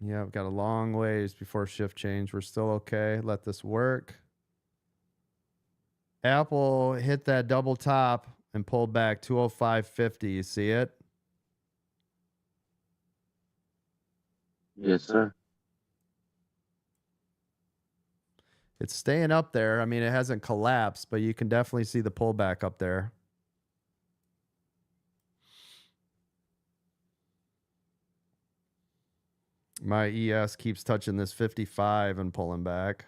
Yeah, I've got a long ways before shift change. We're still okay. Let this work. Apple hit that double top and pulled back 205.50. You see it? Yes, sir. It's staying up there. I mean, it hasn't collapsed, but you can definitely see the pullback up there. My ES keeps touching this 55 and pulling back.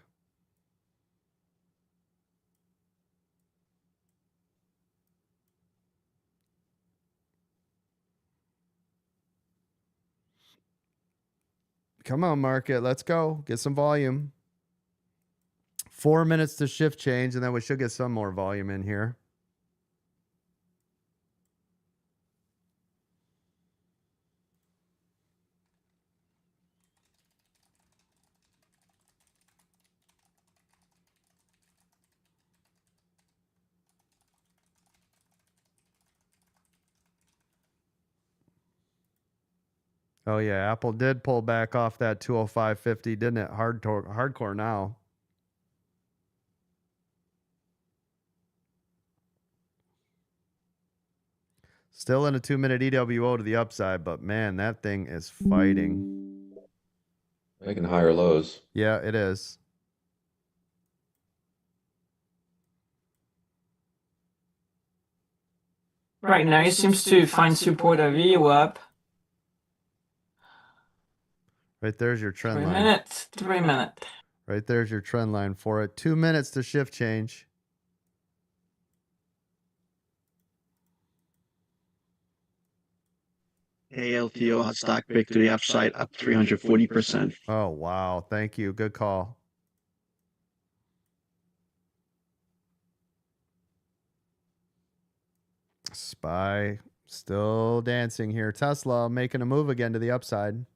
Come on, market. Let's go. Get some volume. 4 minutes to shift change, and then we should get some more volume in here. Oh, yeah. Apple did pull back off that 205.50, didn't it? Hardcore now. Still in a 2-minute EWO to the upside, but man, that thing is fighting. Making higher lows. Yeah, it is. Right now, it seems to find support of VWAP. Right there's your trend 3 line. minutes, 3 minutes. Right there's your trend line for it. 2 minutes to shift change. ALTO hot stock pick to the upside, up 340%. Oh, wow. Thank you. Good call. SPY still dancing here. Tesla making a move again to the upside.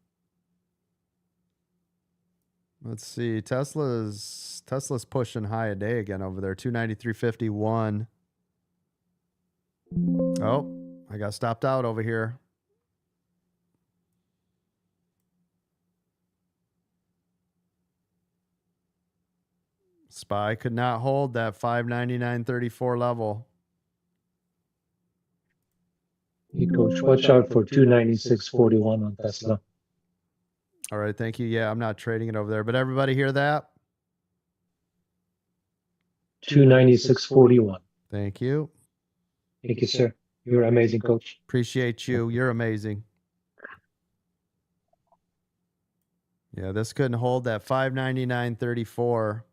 Let's see. Tesla's pushing high a day again over there. 293.51. Oh, I got stopped out over here. SPY could not hold that 599.34 level. Hey, Coach, watch out for 296.41 on Tesla. All right, thank you. Yeah, I'm not trading it over there, but everybody hear that? 296.41. Thank you. Thank you, sir. You're amazing, Coach. Appreciate you. You're amazing. Yeah, this couldn't hold that 599.34.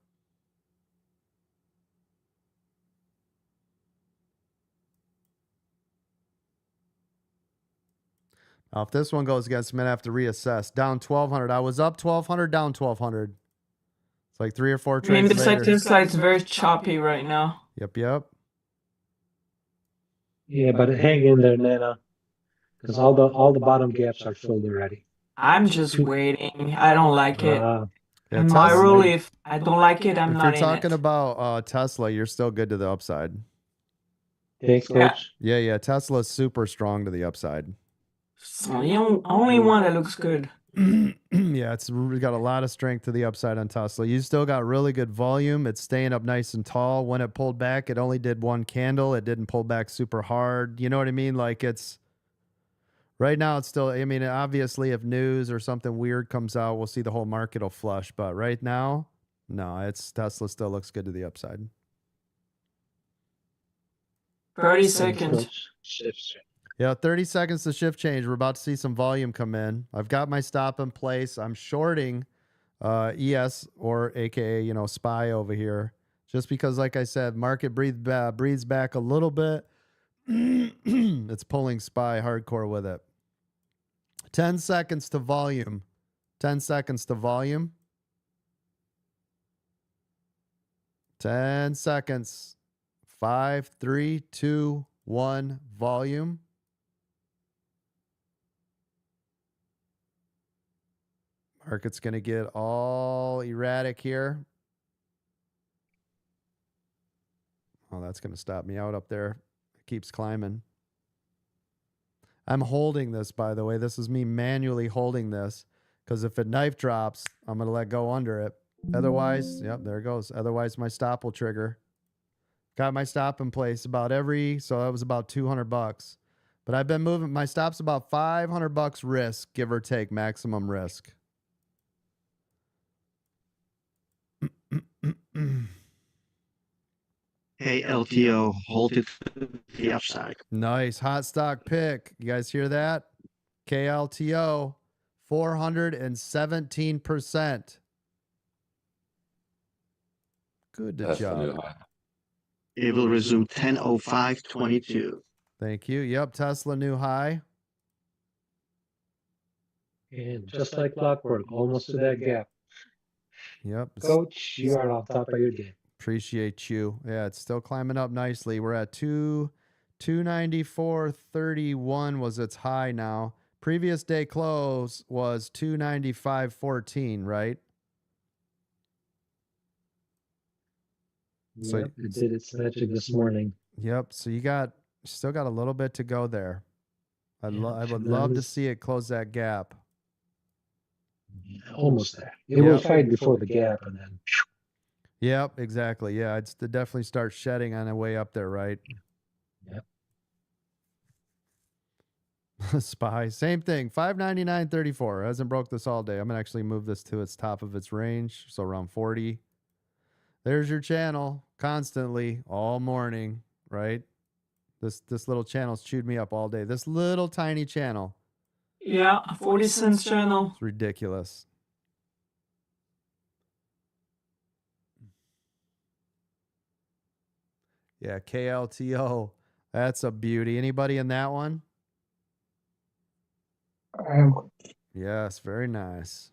Now, if this one goes against me, I have to reassess. Down 1,200. I was up 1,200, down 1,200. It's like 3 or 4 trades Besides later. this side, it's very choppy right now. Yep, yep. Yeah, but hang in there, Nana, because all the bottom gaps are filled already. I'm just waiting. I don't like it. Yeah, And my Tesla- rule, if I don't like it, I'm if not you're in talking it. about Tesla, you're still good to the upside. Thanks, Coach. Yeah. Tesla's super strong to the upside. So the only one that looks good. Yeah, it's got a lot of strength to the upside on Tesla. You still got really good volume. It's staying up nice and tall. When it pulled back, it only did one candle. It didn't pull back super hard. You know what I mean? Like it's right now, it's still, I mean, obviously, if news or something weird comes out, we'll see the whole market will flush. But right now, no, it's Tesla still looks good to the upside. 30 seconds. Yeah, 30 seconds to shift change. We're about to see some volume come in. I've got my stop in place. I'm shorting ES or AKA, SPY over here. Just because, like I said, market breathes back a little bit. It's pulling SPY hardcore with it. 10 seconds to volume. 10 seconds to volume. 10 seconds. 5, 3, 2, 1, volume. Market's going to get all erratic here. Oh, that's going to stop me out up there. It keeps climbing. I'm holding this, by the way. This is me manually holding this because if it knife drops, I'm going to let go under it. Otherwise, yep, there it goes. Otherwise, my stop will trigger. Got my stop in place so that was about $200. But I've been moving. My stop's about $500 risk, give or take, maximum risk. Hey, LTO, hold it to the upside. Nice. Hot stock pick. You guys hear that? KLTO, 417%. Good job. It will resume 10:05:22. Thank you. Yep, Tesla new high. And just like clockwork, almost to that gap. Yep. Coach, you are on top of your game. Appreciate you. Yeah, it's still climbing up nicely. We're at 294.31 was its high now. Previous day close was 295.14, right? So it did its magic this morning. Yep. So you still got a little bit to go there. I would love to see it close that gap. Almost there. It will fight before the gap and then. Yep, exactly. Yeah, it's to definitely start shedding on the way up there, right? Yep. SPY, same thing. 599.34. Hasn't broke this all day. I'm gonna actually move this to its top of its range, so around 40. There's your channel constantly all morning, right? This little channel's chewed me up all day. This little tiny channel. Yeah, 40 cents channel. It's ridiculous. Yeah, KLTO. That's a beauty. Anybody in that one? Yes, very nice.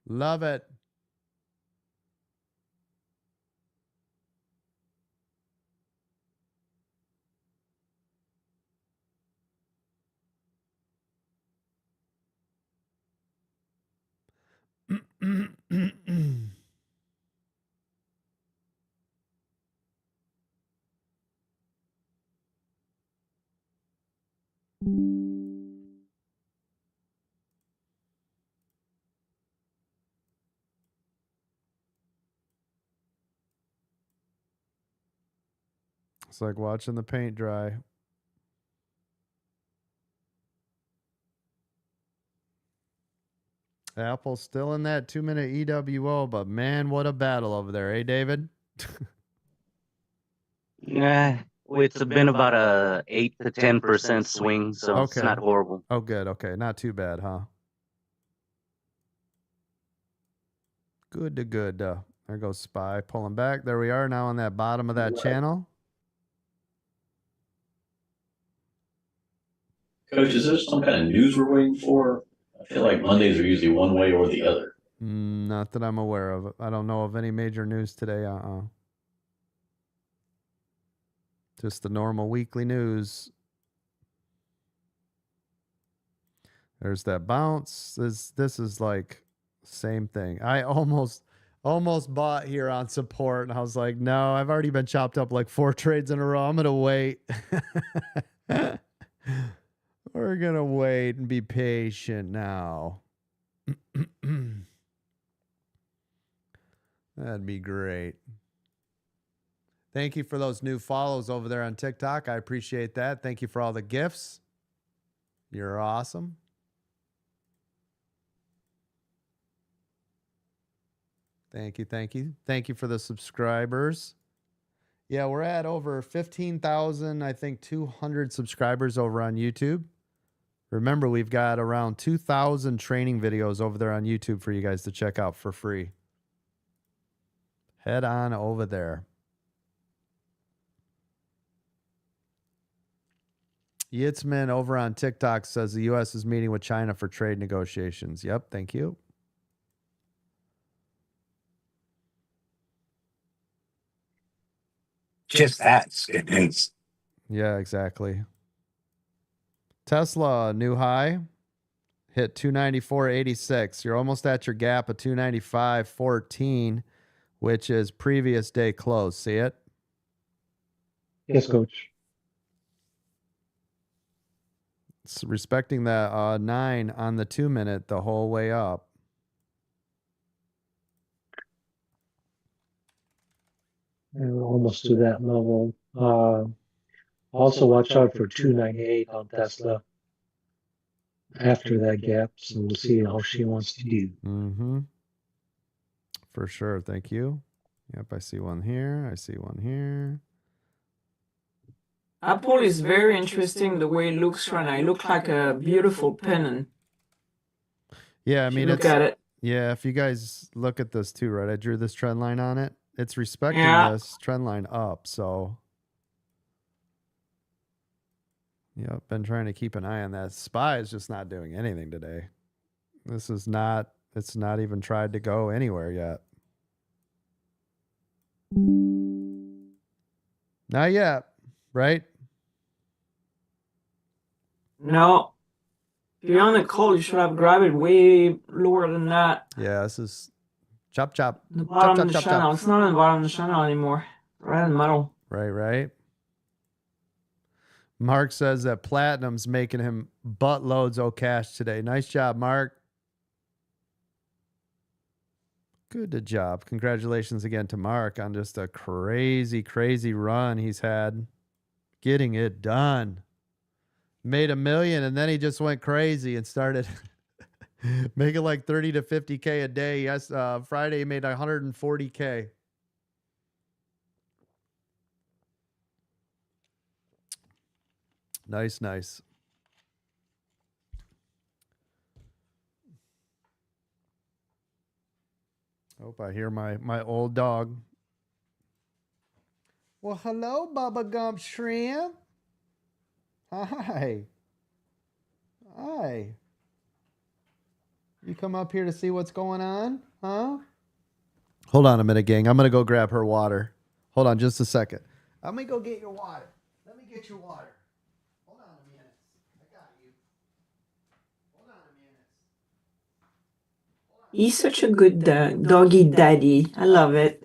Love it. It's like watching the paint dry. Apple's still in that 2-minute EWO, but man, what a battle over there, eh, David? Yeah, it's been about a 8 to 10% swing, so it's not horrible. Oh, good. Okay, not too bad, huh? Good to good. There goes SPY pulling back. There we are now on that bottom of that channel. Coach, is there some kind of news we're waiting for? I feel like Mondays are usually one way or the other. Not that I'm aware of. I don't know of any major news today. Just the normal weekly news. There's that bounce. This is like same thing. I almost bought here on support, and I was like, no, I've already been chopped up like 4 trades in a row. I'm gonna wait. We're gonna wait and be patient now. That'd be great. Thank you for those new follows over there on TikTok. I appreciate that. Thank you for all the gifts. You're awesome. Thank you. Thank you. Thank you for the subscribers. Yeah, we're at over 15,000, I think 200 subscribers over on YouTube. Remember, we've got around 2,000 training videos over there on YouTube for you guys to check out for free. Head on over there. Yitzman over on TikTok says the U.S. is meeting with China for trade negotiations. Yep, thank you. Just that's good news. Yeah, exactly. Tesla, new high. Hit 294.86. You're almost at your gap of 295.14, which is previous day close. See it? Yes, coach. It's respecting that 9 on the 2-minute the whole way up. And we're almost to that level. Also, watch out for 298 on Tesla after that gap. So we'll see how she wants to do. Mm-hmm. For sure. Thank you. Yep, I see one here. I see one here. Apple is very interesting the way it looks right now. It looks like a beautiful pennant. Yeah, I mean, look at it. Yeah, if you guys look at this too, right? I drew this trend line on it. It's respecting this trend line up, so yeah, been trying to keep an eye on that. SPY is just not doing anything today. This is not, it's not even tried to go anywhere yet. Not yet, right? No. If you're on the call, you should have grabbed it way lower than that. Yeah, this is chop. The bottom of the channel. It's not on the bottom of the channel anymore. Right in the middle. Right. Mark says that Platinum's making him buttloads of cash today. Nice job, Mark. Good job. Congratulations again to Mark on just a crazy run he's had getting it done. Made $1 million and then he just went crazy and started making like 30 to 50K a day. Yes, Friday he made 140K. Nice. Hope I hear my old dog. Well, hello, Bubba Gump Shrimp. Hi. You come up here to see what's going on, huh? Hold on a minute, gang. I'm going to go grab her water. Hold on just a second. I'm going to go get your water. Let me get your water. Hold on a minute. I got you. Hold on a minute. He's such a good doggy daddy. I love it.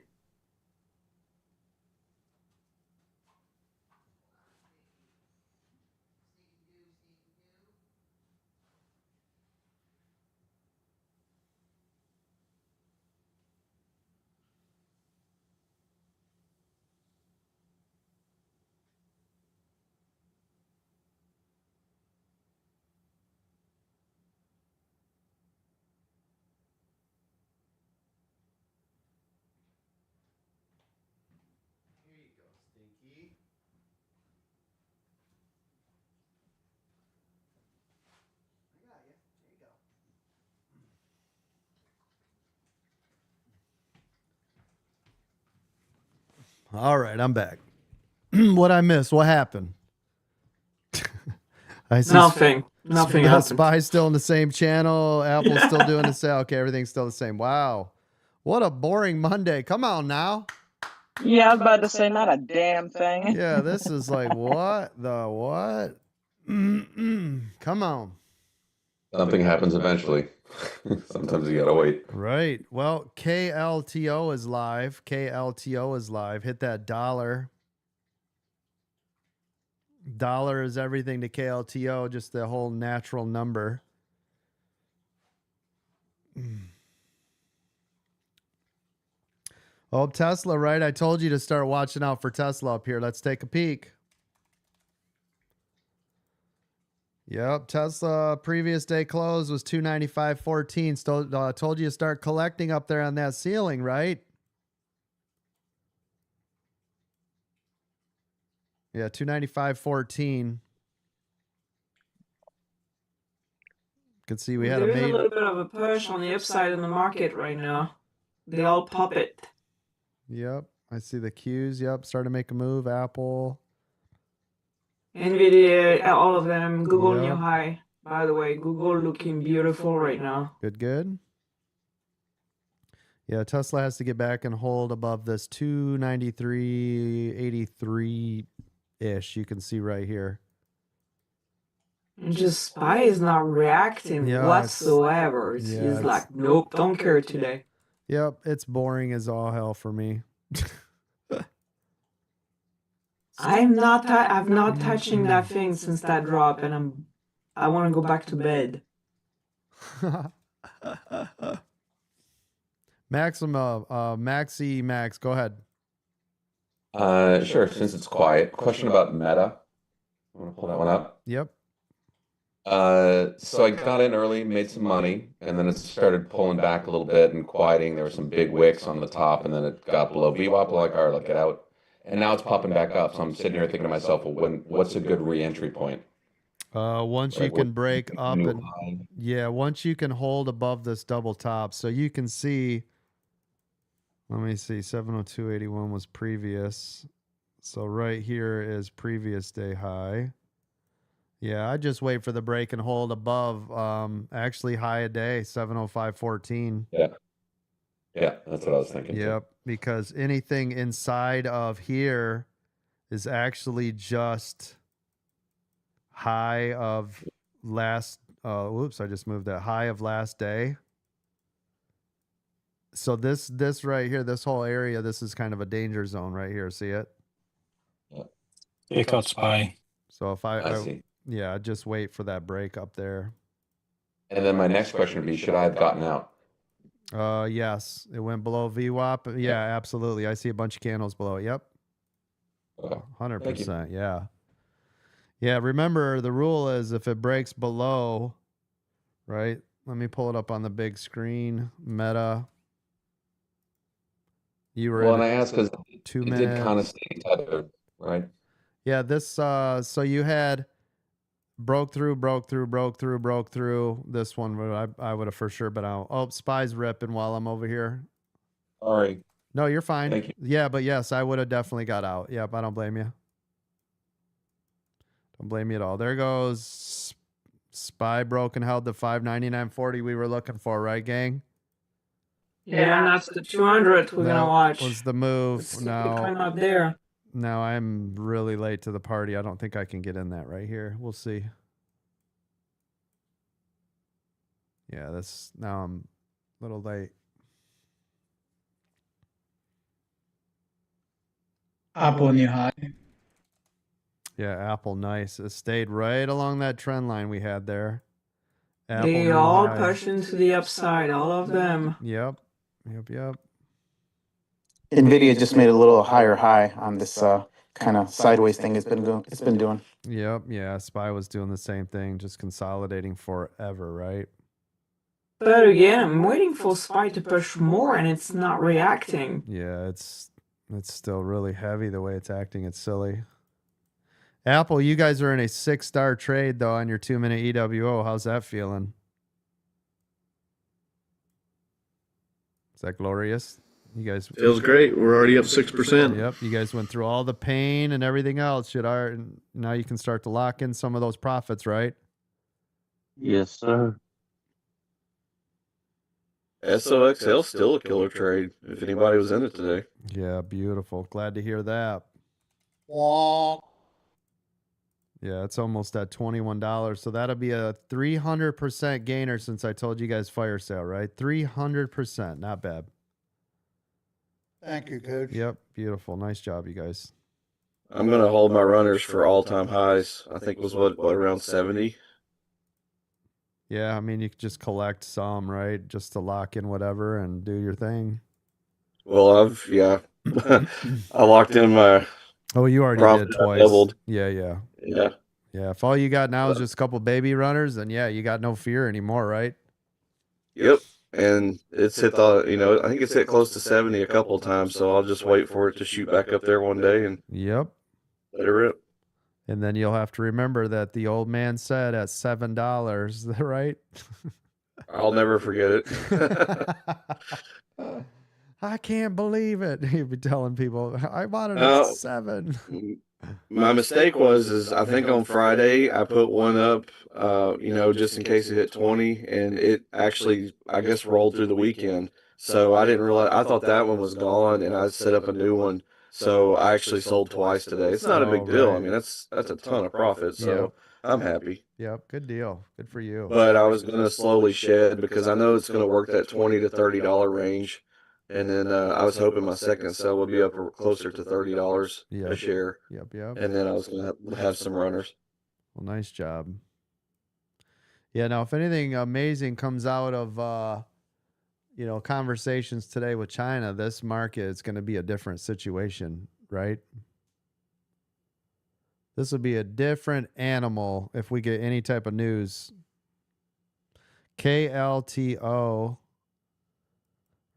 All right, I'm back. What'd I miss? What happened? I see Nothing happened. SPY's still in the same channel. Apple's still doing the same. Okay, everything's still the same. Wow. What a boring Monday. Come on now. Yeah, I was about to say not a damn thing. Yeah, this is like what the what? Come on. Something happens eventually. Sometimes you gotta wait. Right. Well, KLTO is live. KLTO is live. Hit that dollar. Dollar is everything to KLTO, just the whole natural number. Oh, Tesla, right? I told you to start watching out for Tesla up here. Let's take a peek. Yep, Tesla previous day close was 295.14. Still, told you to start collecting up there on that ceiling, right? Yeah, 295.14. Can see we had There a is a main. little bit of a push on the upside in the market right now. They all pop it. Yep, I see the cues. Yep, starting to make a move. Apple. Nvidia, all of them. Google new Yep. high. By the way, Google looking beautiful right now. Good, good. Yeah, Tesla has to get back and hold above this 293.83-ish. You can see right here. And just SPY is not reacting whatsoever. It's like, nope, don't care today. Yep, it's boring as all hell for me. I'm not touching that thing since that drop, and I want to go back to bed. Maxi Max, go ahead. Sure, since it's quiet. Question about Meta. I want to pull that one up. Yep. So I got in early, made some money, and then it started pulling back a little bit and quieting. There were some big wicks on the top, and then it got below VWAP. Like, all right, I'll get out. And now it's popping back up. So I'm sitting here thinking to myself, well, what's a good re-entry point? Once you can break up and once you can hold above this double top, so you can see. Let me see. 702.81 was previous, so right here is previous day high. Yeah, I just wait for the break and hold above. Actually, high a day 705.14. Yeah, that's what I was thinking. Yep, because anything inside of here is actually just high of last. Whoops, I just moved that high of last day. So this right here, this whole area, this is kind of a danger zone right here. See it? It caught SPY. So if I see. Yeah, just wait for that break up there. And then my next question would be, should I have gotten out? Yes, it went below VWAP. Yeah, absolutely. I see a bunch of candles below it. Yep. 100%. Yeah. Yeah, remember the rule is if it breaks below, right? Let me pull it up on the big screen. Meta. You were and I asked because it did kind of stay tethered, right? Yeah, this so you had broke through. This one I would have for sure been out. Oh, SPY's ripping while I'm over here. Sorry. No, you're fine. Thank you. Yeah, but yes, I would have definitely got out. Yep, I don't blame you. Don't blame you at all. There goes SPY broke and held the 599.40 we were looking for, right, gang? Yeah, and that's the 200 we're gonna watch. Was the move. It's kind of up there. Now I'm really late to the party. I don't think I can get in that right here. We'll see. Yeah, now I'm a little late. Apple new high. Yeah, Apple, nice. It stayed right along that trend line we had there. Apple They all push into the upside, all of them. Yep. Nvidia just made a little higher high on this kind of sideways thing it's been doing. Yep. Yeah. SPY was doing the same thing, just consolidating forever, right? But again, I'm waiting for SPY to push more, and it's not reacting. Yeah, it's still really heavy the way it's acting. It's silly. Apple, you guys are in a 6-star trade though on your 2-minute EWO. How's that feeling? Is that glorious? You guys feels great. We're already up 6%. Yep, you guys went through all the pain and everything else. Now you can start to lock in some of those profits, right? Yes, sir. SOXL still a killer trade if anybody was in it today. Yeah, beautiful. Glad to hear that. Yeah, it's almost at $21. So that'll be a 300% gainer since I told you guys fire sale, right? 300%. Not bad. Thank you, Coach. Yep, beautiful. Nice job, you guys. I'm going to hold my runners for all-time highs. I think it was what around 70. Yeah, I mean, you could just collect some, right? Just to lock in whatever and do your thing. Well, I locked in my Oh, you already profit. did I twice. doubled. Yeah. Yeah. Yeah, if all you got now is just a couple baby runners, then yeah, you got no fear anymore, right? Yep. And it's hit I think it's hit close to 70 a couple of times, so I'll just wait for it to shoot back up there one day and Yep. let it rip. And then you'll have to remember that the old man said at $7, right? I'll never forget it. I can't believe it. He'd be telling people, I bought it at No. 7. My mistake was I think on Friday I put one up, just in case it hit 20, and it actually, I guess, rolled through the weekend. So I didn't realize, I thought that one was gone, and I set up a new one. So I actually sold twice today. It's not a big deal. I mean, that's a ton of profit, so I'm happy. Yep, good deal. Good for you. But I was going to slowly shed because I know it's going to work that $20 to $30 range. And then I was hoping my second sell would be up closer to $30 a share. Yep. And then I was going to have some runners. Well, nice job. Yeah, now if anything amazing comes out of conversations today with China, this market is going to be a different situation, right? This will be a different animal if we get any type of news. KLTO.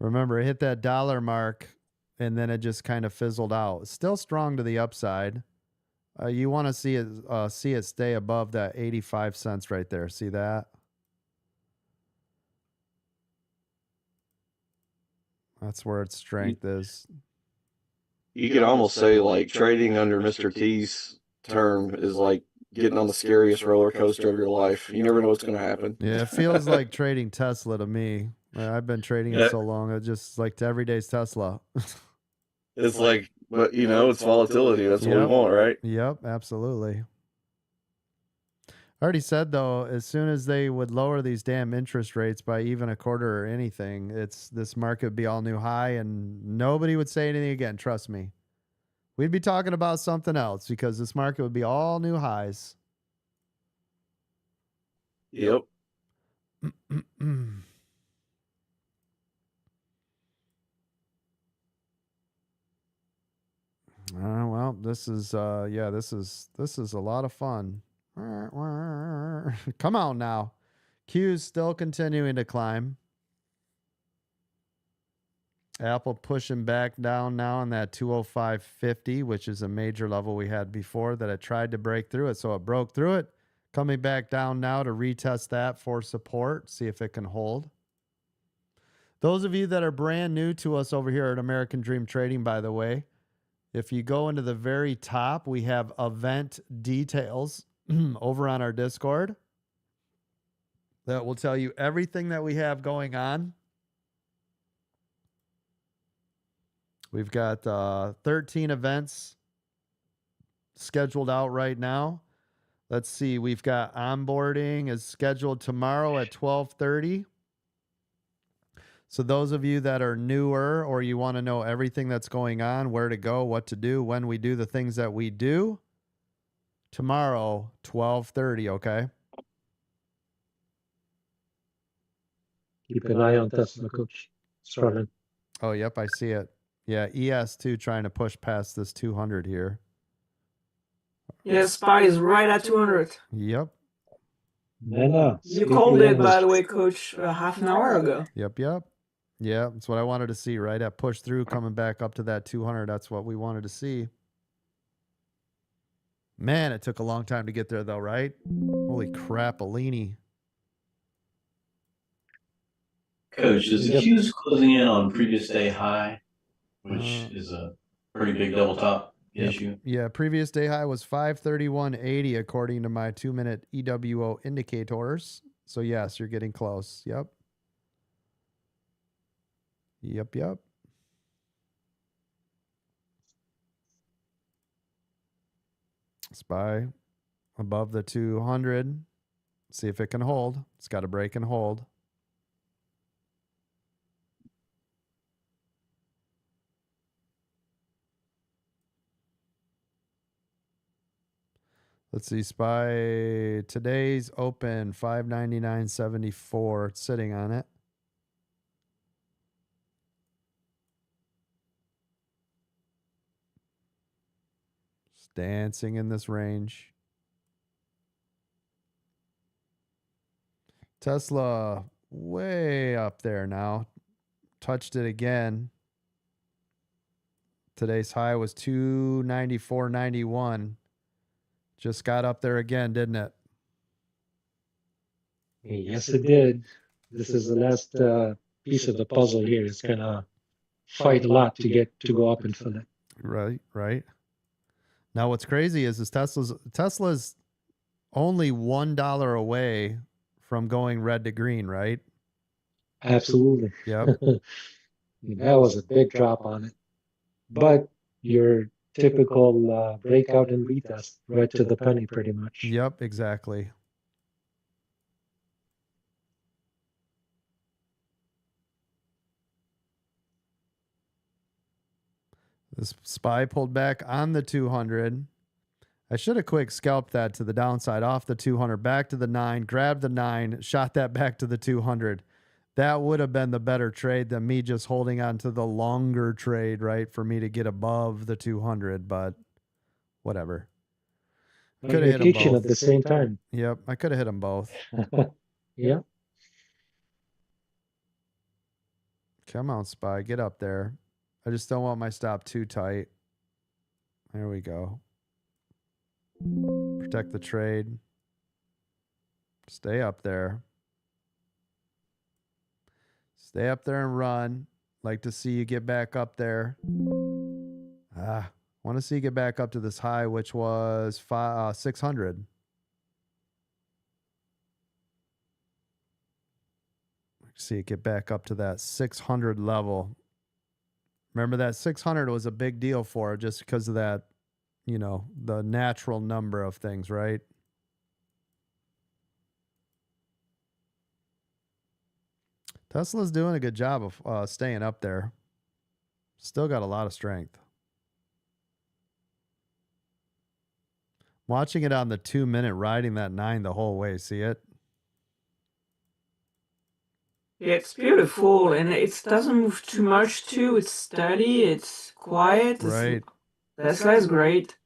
Remember, it hit that dollar mark, and then it just kind of fizzled out. It's still strong to the upside. You want to see it stay above that 85 cents right there. See that? That's where its strength is. You could almost say like trading under Mr. T's term is like getting on the scariest roller coaster of your life. You never know what's going to happen. Yeah, it feels like trading Tesla to me. I've been trading it so long. It just like to everyday's Tesla. It's like, but it's volatility. That's what we want, right? Yep, absolutely. I already said though, as soon as they would lower these damn interest rates by even a quarter or anything, this market would be all new high, and nobody would say anything again. Trust me, we'd be talking about something else because this market would be all new highs. Yep. Well, this is this is a lot of fun. Come on now. Q's still continuing to climb. Apple pushing back down now on that 205.50, which is a major level we had before that it tried to break through it. So it broke through it. Coming back down now to retest that for support. See if it can hold. Those of you that are brand new to us over here at American Dream Trading, by the way, if you go into the very top, we have event details over on our Discord that will tell you everything that we have going on. We've got 13 events scheduled out right now. Let's see. We've got onboarding is scheduled tomorrow at 12:30. So those of you that are newer or you want to know everything that's going on, where to go, what to do, when we do the things that we do, tomorrow, 12:30, okay? Keep an eye on Tesla, Coach. Starting. Oh, yep, I see it. Yeah, ES2 trying to push past this 200 here. Yeah, SPY is right at 200. Yep. You called it, by the way, Coach, half an hour ago. Yep. Yeah, that's what I wanted to see, right? That push through coming back up to that 200. That's what we wanted to see. Man, it took a long time to get there, though, right? Holy crap, Alini. Coach, is the Q's closing in on previous day high, which is a pretty big double top issue? Yeah, previous day high was 531.80 according to my 2-minute EWO indicators. So, yes, you're getting close. Yep. Yep, yep. SPY above the 200. See if it can hold. It's got to break and hold. Let's see, SPY today's open 599.74. It's sitting on it. It's dancing in this range. Tesla way up there now. Touched it again. Today's high was 294.91. Just got up there again, didn't it? Yes, it did. This is the last piece of the puzzle here. It's gonna fight a lot to get to go up and fill it. Right, right. Now what's crazy is Tesla's only $1 away from going red to green, right? Absolutely. Yep. That was a big drop on it. But your typical breakout and retest right to the penny pretty much. Yep, exactly. This SPY pulled back on the 200. I should have quick scalped that to the downside off the 200, back to the 9, grabbed the 9, shot that back to the 200. That would have been the better trade than me just holding on to the longer trade, right, for me to get above the 200, but whatever. Could have hit them both at the same time. Yep, I could have hit them both. Yeah. Come on, SPY, get up there. I just don't want my stop too tight. There we go. Protect the trade. Stay up there. Stay up there and run. Like to see you get back up there. Want to see you get back up to this high, which was 600. See it get back up to that 600 level. Remember that 600 was a big deal for it just because of that, you know, the natural number of things, right? Tesla's doing a good job of staying up there. Still got a lot of strength. Watching it on the 2-minute, riding that 9 the whole way. See it? It's beautiful, and it doesn't move too much too. It's steady, it's quiet. Right. Tesla's great.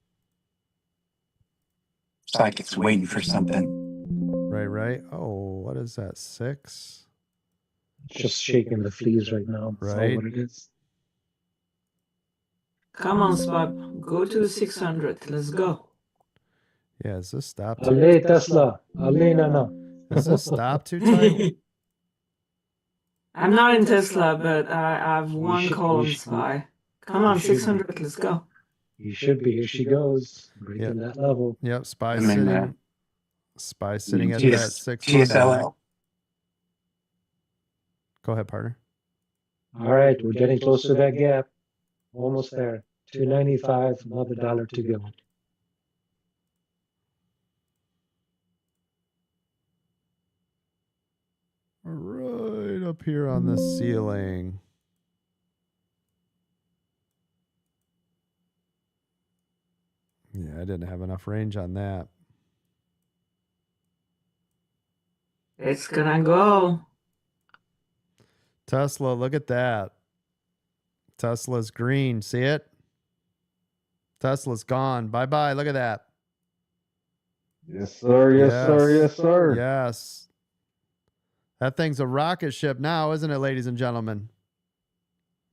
It's like it's waiting for something. Right, right. Oh, what is that? 6? Just shaking the fleas right now. That's all Right. what it is. Come on, Spab. Go to the 600. Let's go. Yeah, is this stop too Allez, Tesla. Allez, Nana. Is this stop too tight? I'm not in Tesla, but I have one call on SPY. Come on, 600. Let's go. You should be. Here she goes. Breaking that level. Yep, SPY I'm in sitting. SPY sitting at that 600. TSLL. Go ahead, partner. All right, we're getting close to that gap. Almost there. 295, another dollar to go. Right up here on the ceiling. Yeah, I didn't have enough range on that. It's gonna go. Tesla, look at that. Tesla's green. See it? Tesla's gone. Bye-bye. Look at that. Yes, sir. Yes, sir. Yes, sir. Yes. That thing's a rocket ship now, isn't it, ladies and gentlemen?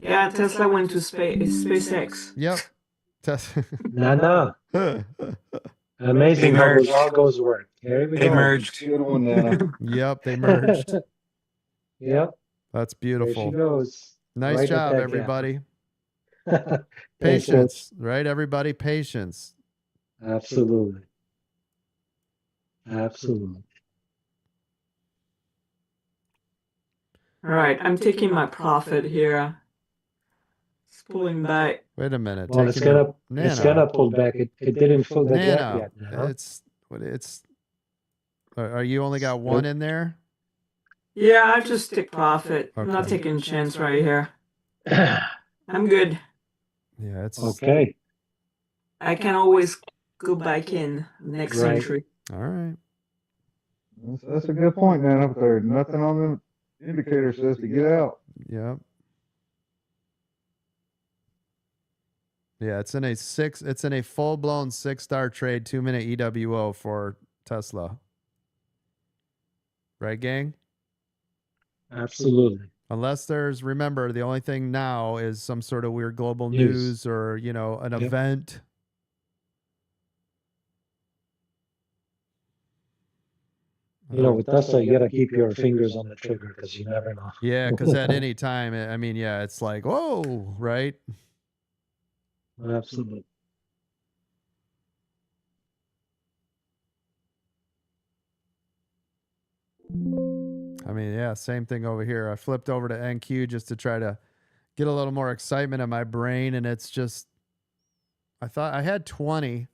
Yeah, Tesla went to SpaceX. Yep. Nana. Amazing how those algos work. Here we They go. merged. Good one, Nana. Yep, they merged. Yep. That's There she beautiful. goes. Nice Right at job, that gap. everybody. Thanks, Patience, right, everybody? Patience. Absolutely. Absolutely. All right, I'm taking my profit here. It's pulling back. Wait a minute. Well, it's gonna pull back. It didn't fill the gap Nano. yet. Huh? It's. Are you only got one in there? Yeah, I just take profit. Okay. I'm not taking a chance right here. I'm good. Yeah, it's okay. I can always go back in next entry. All right. That's a good point, man. Up there, nothing on the indicator says to get out. Yep. Yeah, it's in a full-blown 6-star trade, 2-minute EWO for Tesla. Right, gang? Absolutely. Unless remember, the only thing now is some sort of weird global news or, an event. With Tesla, you gotta keep your fingers on the trigger because you never know. Yeah, because at any time, it's like, whoa, right? Absolutely. Same thing over here. I flipped over to NQ just to try to get a little more excitement in my brain, and it's just, I thought I had 20,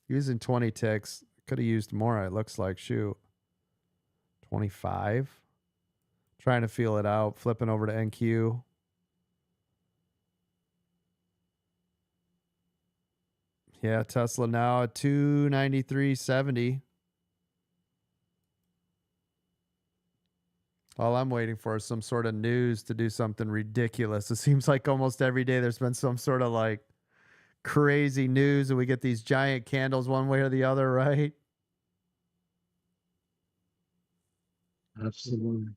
using 20 ticks. Could have used more, it looks like. Shoot. 25. Trying to feel it out. Flipping over to NQ. Yeah, Tesla now at 293.70. All I'm waiting for is some sort of news to do something ridiculous. It seems like almost every day there's been some sort of like crazy news and we get these giant candles one way or the other, right? Absolutely.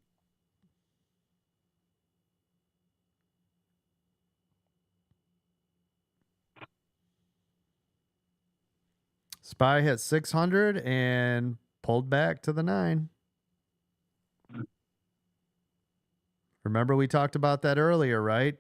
SPY hit 600 and pulled back to the 9. Remember we talked about that earlier, right?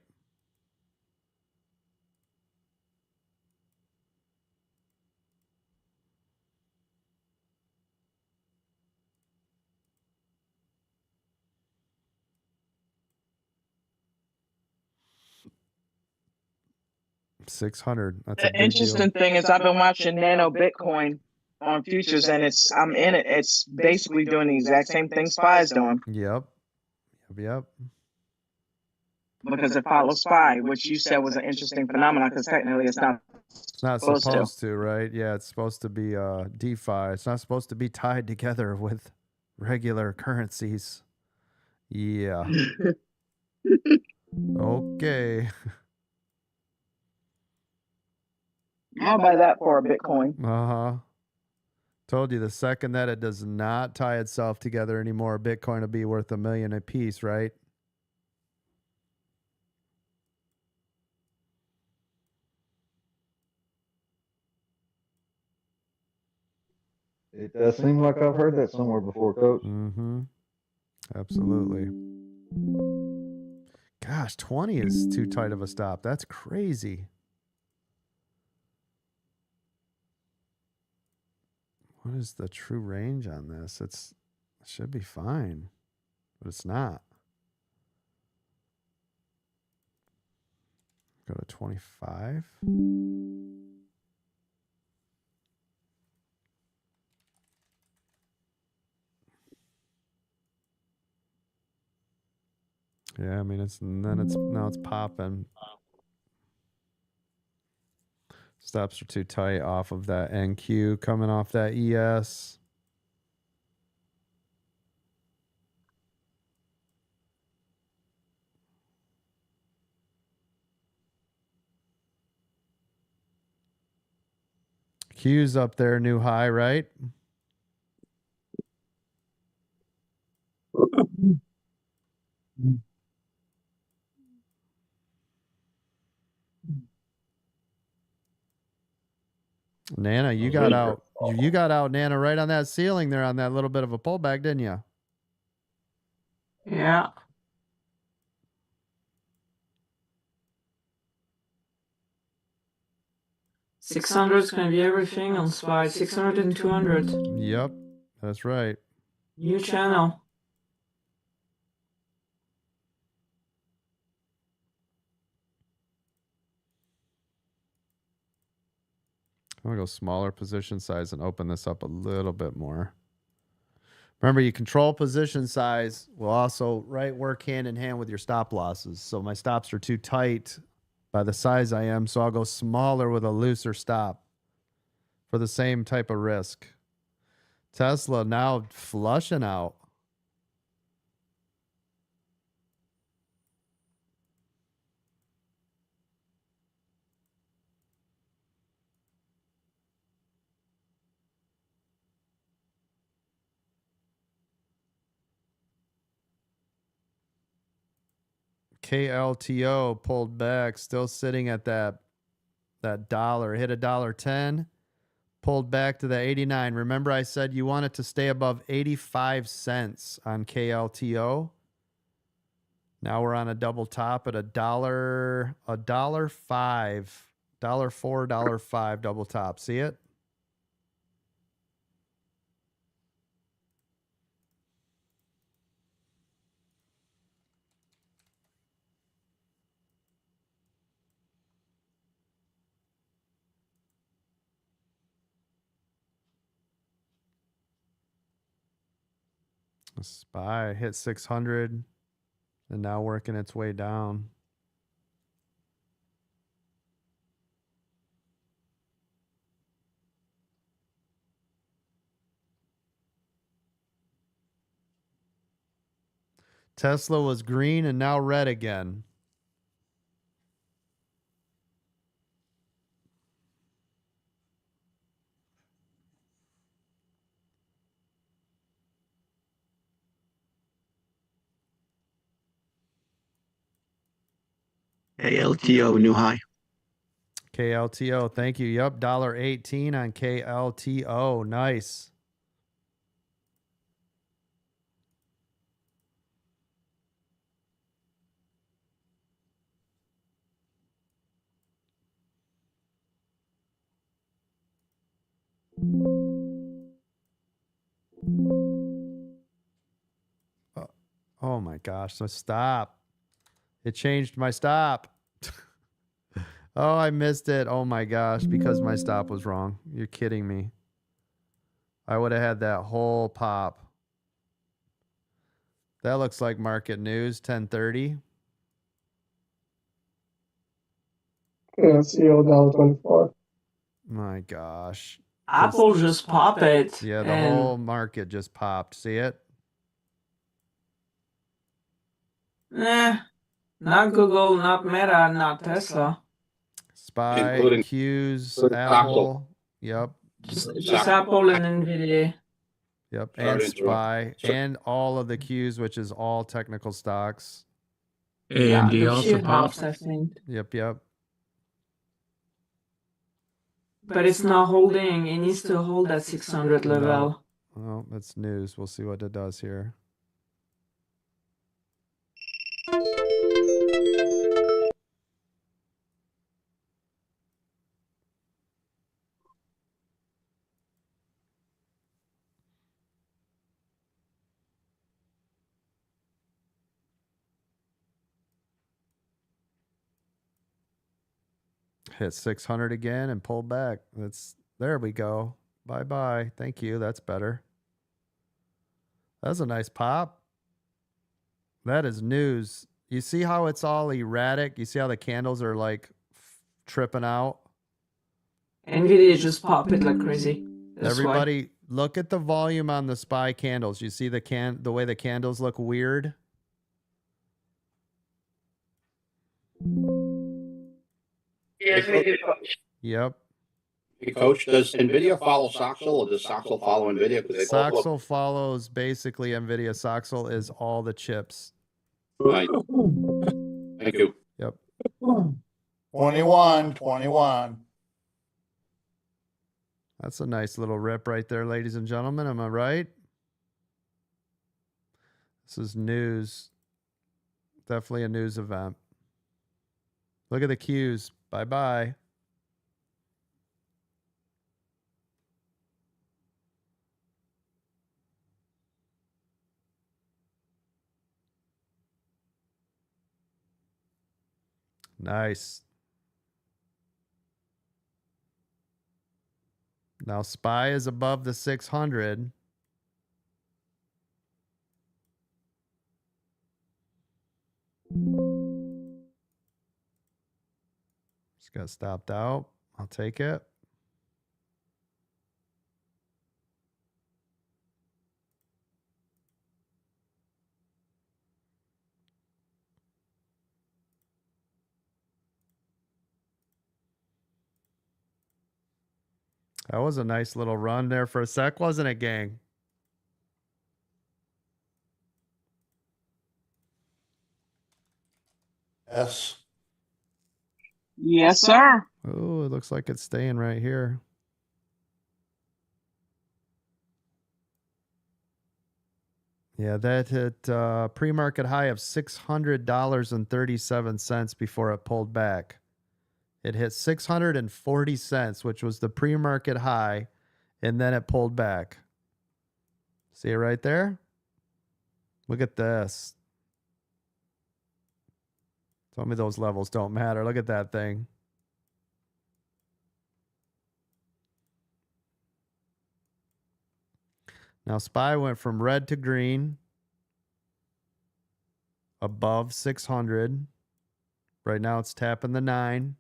$600. That's a The big interesting thing is I've been watching Nano Bitcoin on futures, and I'm in it. It's basically doing the exact same thing SPY is doing. Yep. Because it follows SPY, which you said was an interesting phenomenon, because technically it's not supposed to, right? Yeah, it's supposed to be DeFi. It's not supposed to be tied together with regular currencies. Yeah. Okay. I'll buy that for a Bitcoin. Uh-huh. Told you the second that it does not tie itself together anymore, Bitcoin will be worth $1 million a piece, right? It does seem like I've heard that somewhere before, Coach. Mm-hmm. Absolutely. Gosh, 20 is too tight of a stop. That's crazy. What is the true range on this? It should be fine, but it's not. Go to 25. Yeah, now it's popping. Stops are too tight off of that NQ coming off that ES. Q's up there, new high, right? Nana, you got out. You got out, Nana, right on that ceiling there on that little bit of a pullback, didn't you? Yeah. $600 is going to be everything on SPY. 600 and 200. Yep, that's right. New channel. I'm going to go smaller position size and open this up a little bit more. Remember, you control position size will also work hand in hand with your stop losses. So my stops are too tight by the size I am, so I'll go smaller with a looser stop for the same type of risk. Tesla now flushing out. KLTO pulled back, still sitting at that dollar. Hit $1.10, pulled back to the 89. Remember, I said you want it to stay above 85 cents on KLTO. Now we're on a double top at $1.05, $1.04, $1.05 double top. See it? SPY hit 600 and now working its way down. Tesla was green and now red again. KLTO new high. KLTO, thank you. Yep, $1.18 on KLTO. Nice. Oh my gosh, so stop. It changed my stop. Oh, I missed it. Oh my gosh, because my stop was wrong. You're kidding me. I would have had that whole pop. That looks like market news, 10:30. Yeah, CO $1.24. My gosh. Apple just pop it. Yeah, the whole market just popped. See it? Not Google, not Meta, not Tesla. SPY, Including Q's, Apple. Apple. Yep. Just Apple and Nvidia. Yep. Sorry And to interrupt. SPY and all of the Q's, which is all technical stocks. AMD the also Q popped. helps, I think. Yep. But it's not holding. It needs to hold that 600 level. Well, that's news. We'll see what it does here. Hit 600 again and pulled back. There we go. Bye-bye. Thank you. That's better. That's a nice pop. That is news. You see how it's all erratic? You see how the candles are like tripping out? Nvidia just pop it like crazy. That's Everybody, look at the volume on the SPY candles. You see the way the candles look weird? Yep. Hey, Coach, does NVIDIA follow Soxel or does Soxel follow NVIDIA? Because they both look Soxel follows basically NVIDIA. Soxel is all the chips. right. Thank you. Yep. 21. That's a nice little rip right there, ladies and gentlemen. Am I right? This is news. Definitely a news event. Look at the Qs. Bye-bye. Nice. Now SPY is above the 600. Just got stopped out. I'll take it. That was a nice little run there for a sec, wasn't it, gang? Yes. Yes, sir. Oh, it looks like it's staying right here. Yeah, that hit pre-market high of $600.37 before it pulled back. It hit 640 cents, which was the pre-market high, and then it pulled back. See it right there? Look at this. Tell me those levels don't matter. Look at that thing. Now SPY went from red to green, above 600. Right now it's tapping the 9.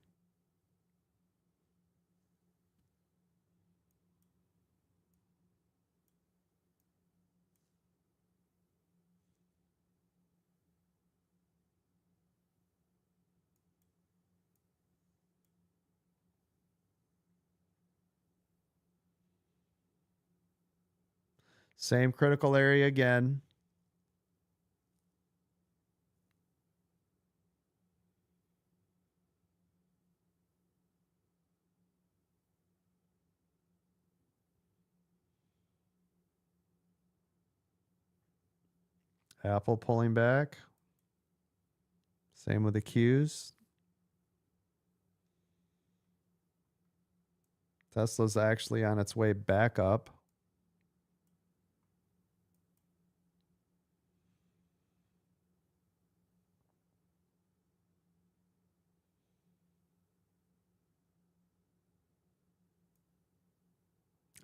Same critical area again. Apple pulling back. Same with the Qs. Tesla's actually on its way back up.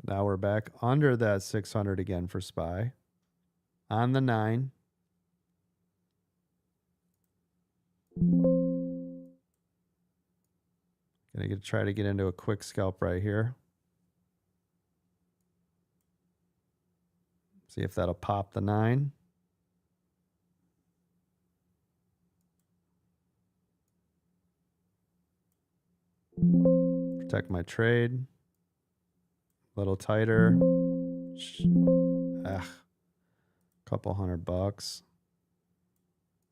Now we're back under that 600 again for SPY. On the 9. Gonna try to get into a quick scalp right here. See if that'll pop the 9. Protect my trade. A little tighter. Couple $100.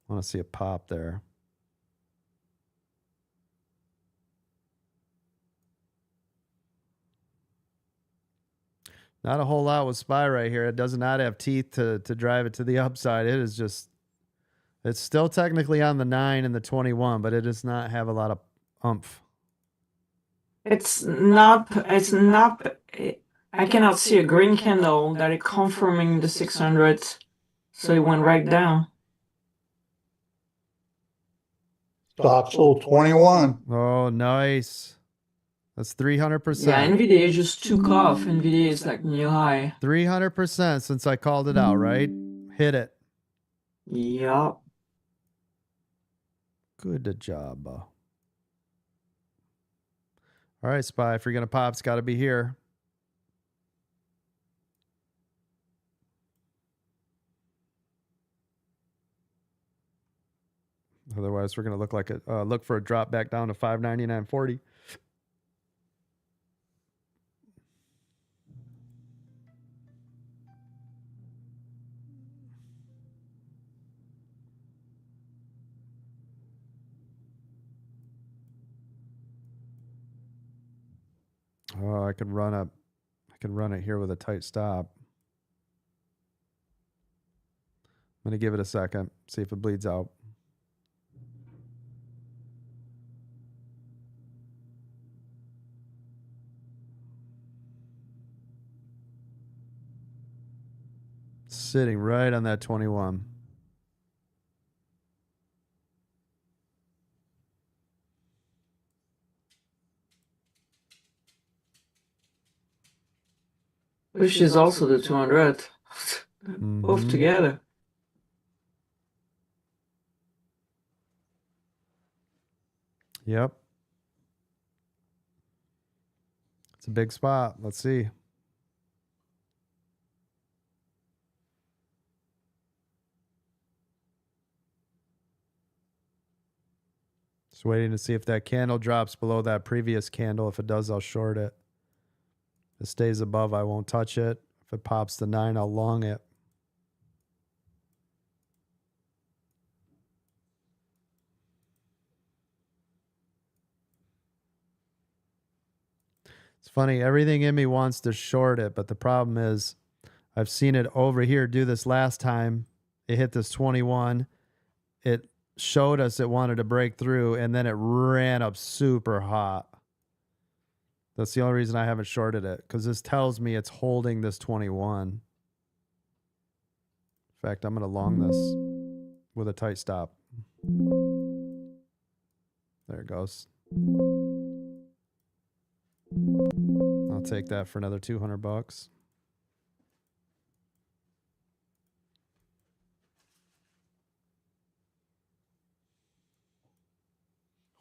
Want to see a pop there. Not a whole lot with SPY right here. It does not have teeth to drive it to the upside. It is just, it's still technically on the 9 and the 21, but it does not have a lot of oomph. It's not, I cannot see a green candle that is confirming the 600. So it went right down. Stock sold 21. Oh, nice. That's 300%. Yeah, NVIDIA just took off. NVIDIA is like new high. 300% since I called it out, right? Hit it. Yup. Good job. All right, SPY, if you're going to pop, it's got to be here. Otherwise, we're going to look for a drop back down to 599.40. Oh, I could run it here with a tight stop. I'm going to give it a second, see if it bleeds out. Sitting right on that 21. Which is also the 200. Both together. Yep. It's a big spot. Let's see. Just waiting to see if that candle drops below that previous candle. If it does, I'll short it. If it stays above, I won't touch it. If it pops to 9, I'll long it. It's funny, everything in me wants to short it, but the problem is I've seen it over here do this last time. It hit this 21. It showed us it wanted to break through, and then it ran up super hot. That's the only reason I haven't shorted it, because this tells me it's holding this 21. In fact, I'm going to long this with a tight stop. There it goes. I'll take that for another $200.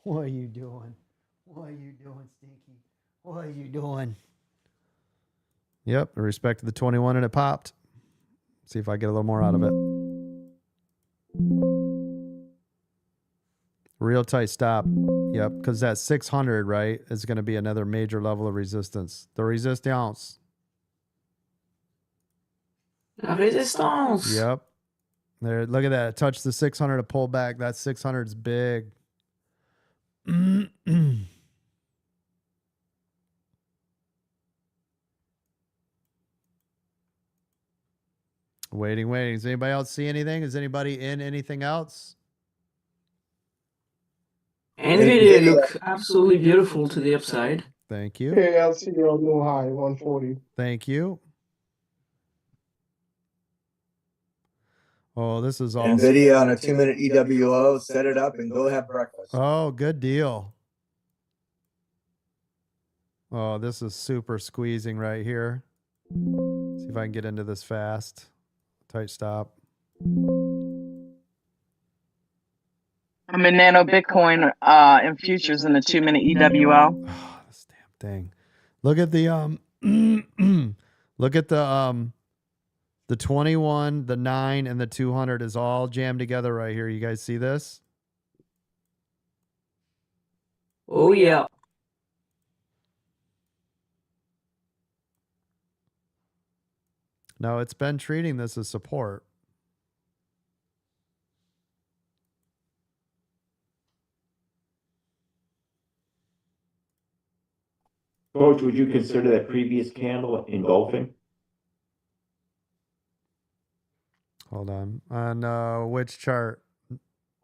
What are you doing? What are you doing, Stinky? What are you doing? Yep, I respected the 21 and it popped. See if I get a little more out of it. Real tight stop. Yep, because that 600, right, is going to be another major level of resistance. The resistance. La resistance. Yep. There, look at that. It touched the 600 to pull back. That 600's big. Waiting. Does anybody else see anything? Is anybody in anything else? NVIDIA look absolutely beautiful to the upside. Thank you. KLTO new high 140. Thank you. Oh, this is all NVIDIA on a 2-minute EWO. Set it up and go have breakfast. Oh, good deal. Oh, this is super squeezing right here. See if I can get into this fast. Tight stop. I'm in Nano Bitcoin in futures in the 2-minute EWO. Oh, this damn thing. Look at the look at the 21, the 9, and the 200 is all jammed together right here. You guys see this? Oh yeah. No, it's been treating this as support. Coach, would you consider that previous candle engulfing? Hold on. On which chart?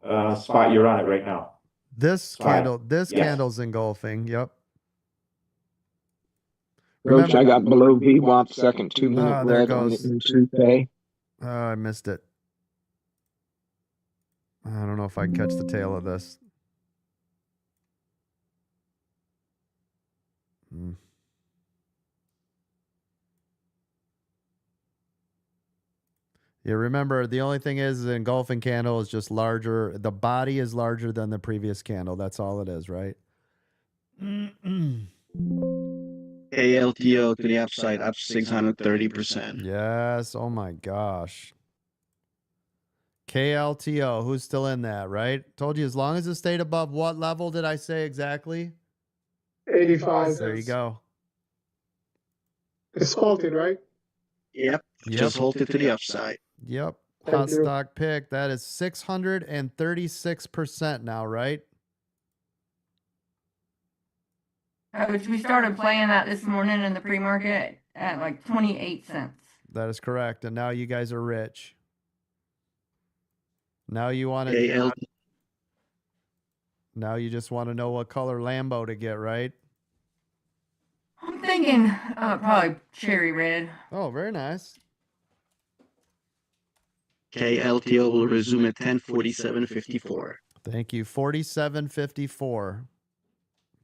Spot you're on it right now. This candle, this Yes. candle's engulfing. Yep. Coach, I got below VWAP second 2-minute there it red on the goes. M2K. I missed it. I don't know if I can catch the tail of this. Yeah, remember, the only thing is the engulfing candle is just larger. The body is larger than the previous candle. That's all it is, right? KLTO to the upside, up 630%. Yes. Oh my gosh. KLTO, who's still in that, right? Told you as long as it stayed above what level did I say exactly? 85. There you go. It's halted, right? Yep. Just hold it to the upside. Yep. Thank Hot you. stock pick. That is 636% now, right? Which we started playing that this morning in the pre-market at like 28 cents. That is correct. And now you guys are rich. Now you want to. KL. Now you just want to know what color Lambo to get, right? I'm thinking probably cherry red. Oh, very nice. KLTO will resume at 10:47:54. Thank you. 47.54.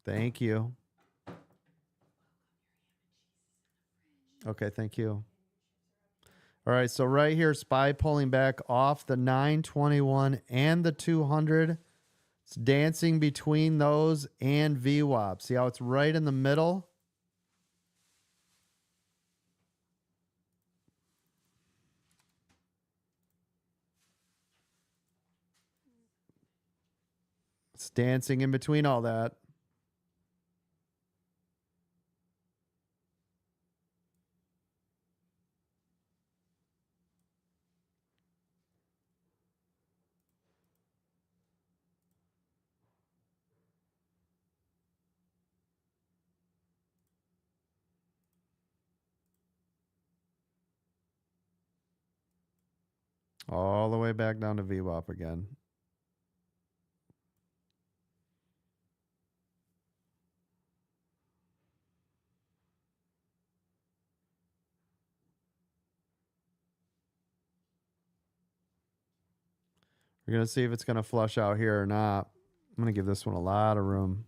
Thank you. Okay, thank you. All right, so right here, SPY pulling back off the 921 and the 200. It's dancing between those and VWAP. See how it's right in the middle? It's dancing in between all that. All the way back down to VWAP again. We're going to see if it's going to flush out here or not. I'm going to give this one a lot of room.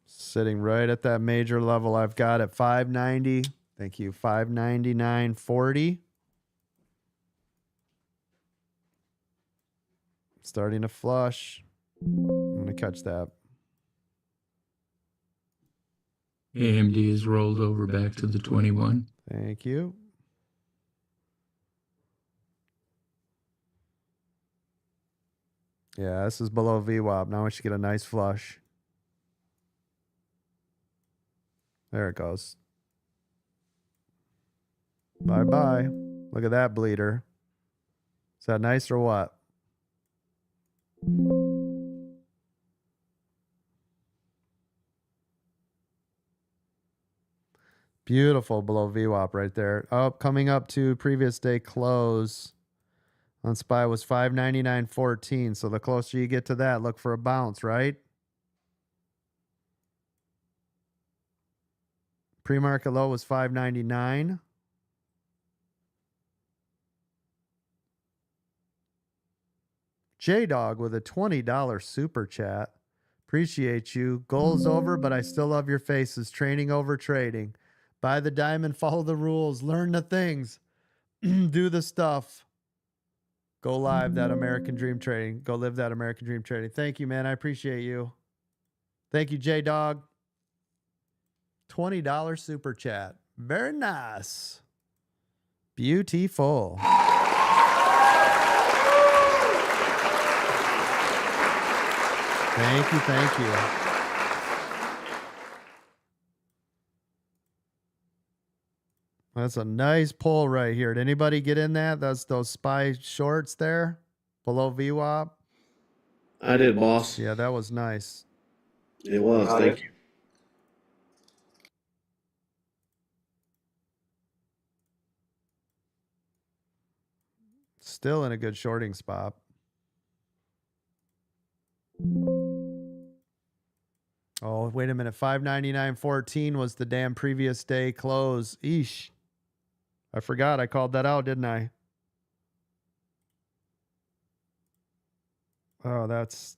Sitting right at that major level I've got at 590. Thank you. 599.40. Starting to flush. I'm going to catch that. AMD has rolled over back to the 21. Thank you. Yeah, this is below VWAP. Now we should get a nice flush. There it goes. Bye-bye. Look at that bleeder. Is that nice or what? Beautiful below VWAP right there. Oh, coming up to previous day close on SPY was 599.14. So the closer you get to that, look for a bounce, right? Pre-market low was 599. J-Dog with a $20 super chat. Appreciate you. Goal's over, but I still love your faces. Training over trading. Buy the diamond, follow the rules, learn the things, do the stuff. Go live that American Dream Trading. Go live that American Dream Trading. Thank you, man. I appreciate you. Thank you, J-Dog. $20 super chat. Very nice. Beautiful. Thank you, thank you. That's a nice pull right here. Did anybody get in that? That's those SPY shorts there below VWAP. I did, boss. Yeah, that was nice. It was. Thank you. Still in a good shorting spot. Oh, wait a minute. 599.14 was the damn previous day close. Eesh. I forgot I called that out, didn't I? Oh, that's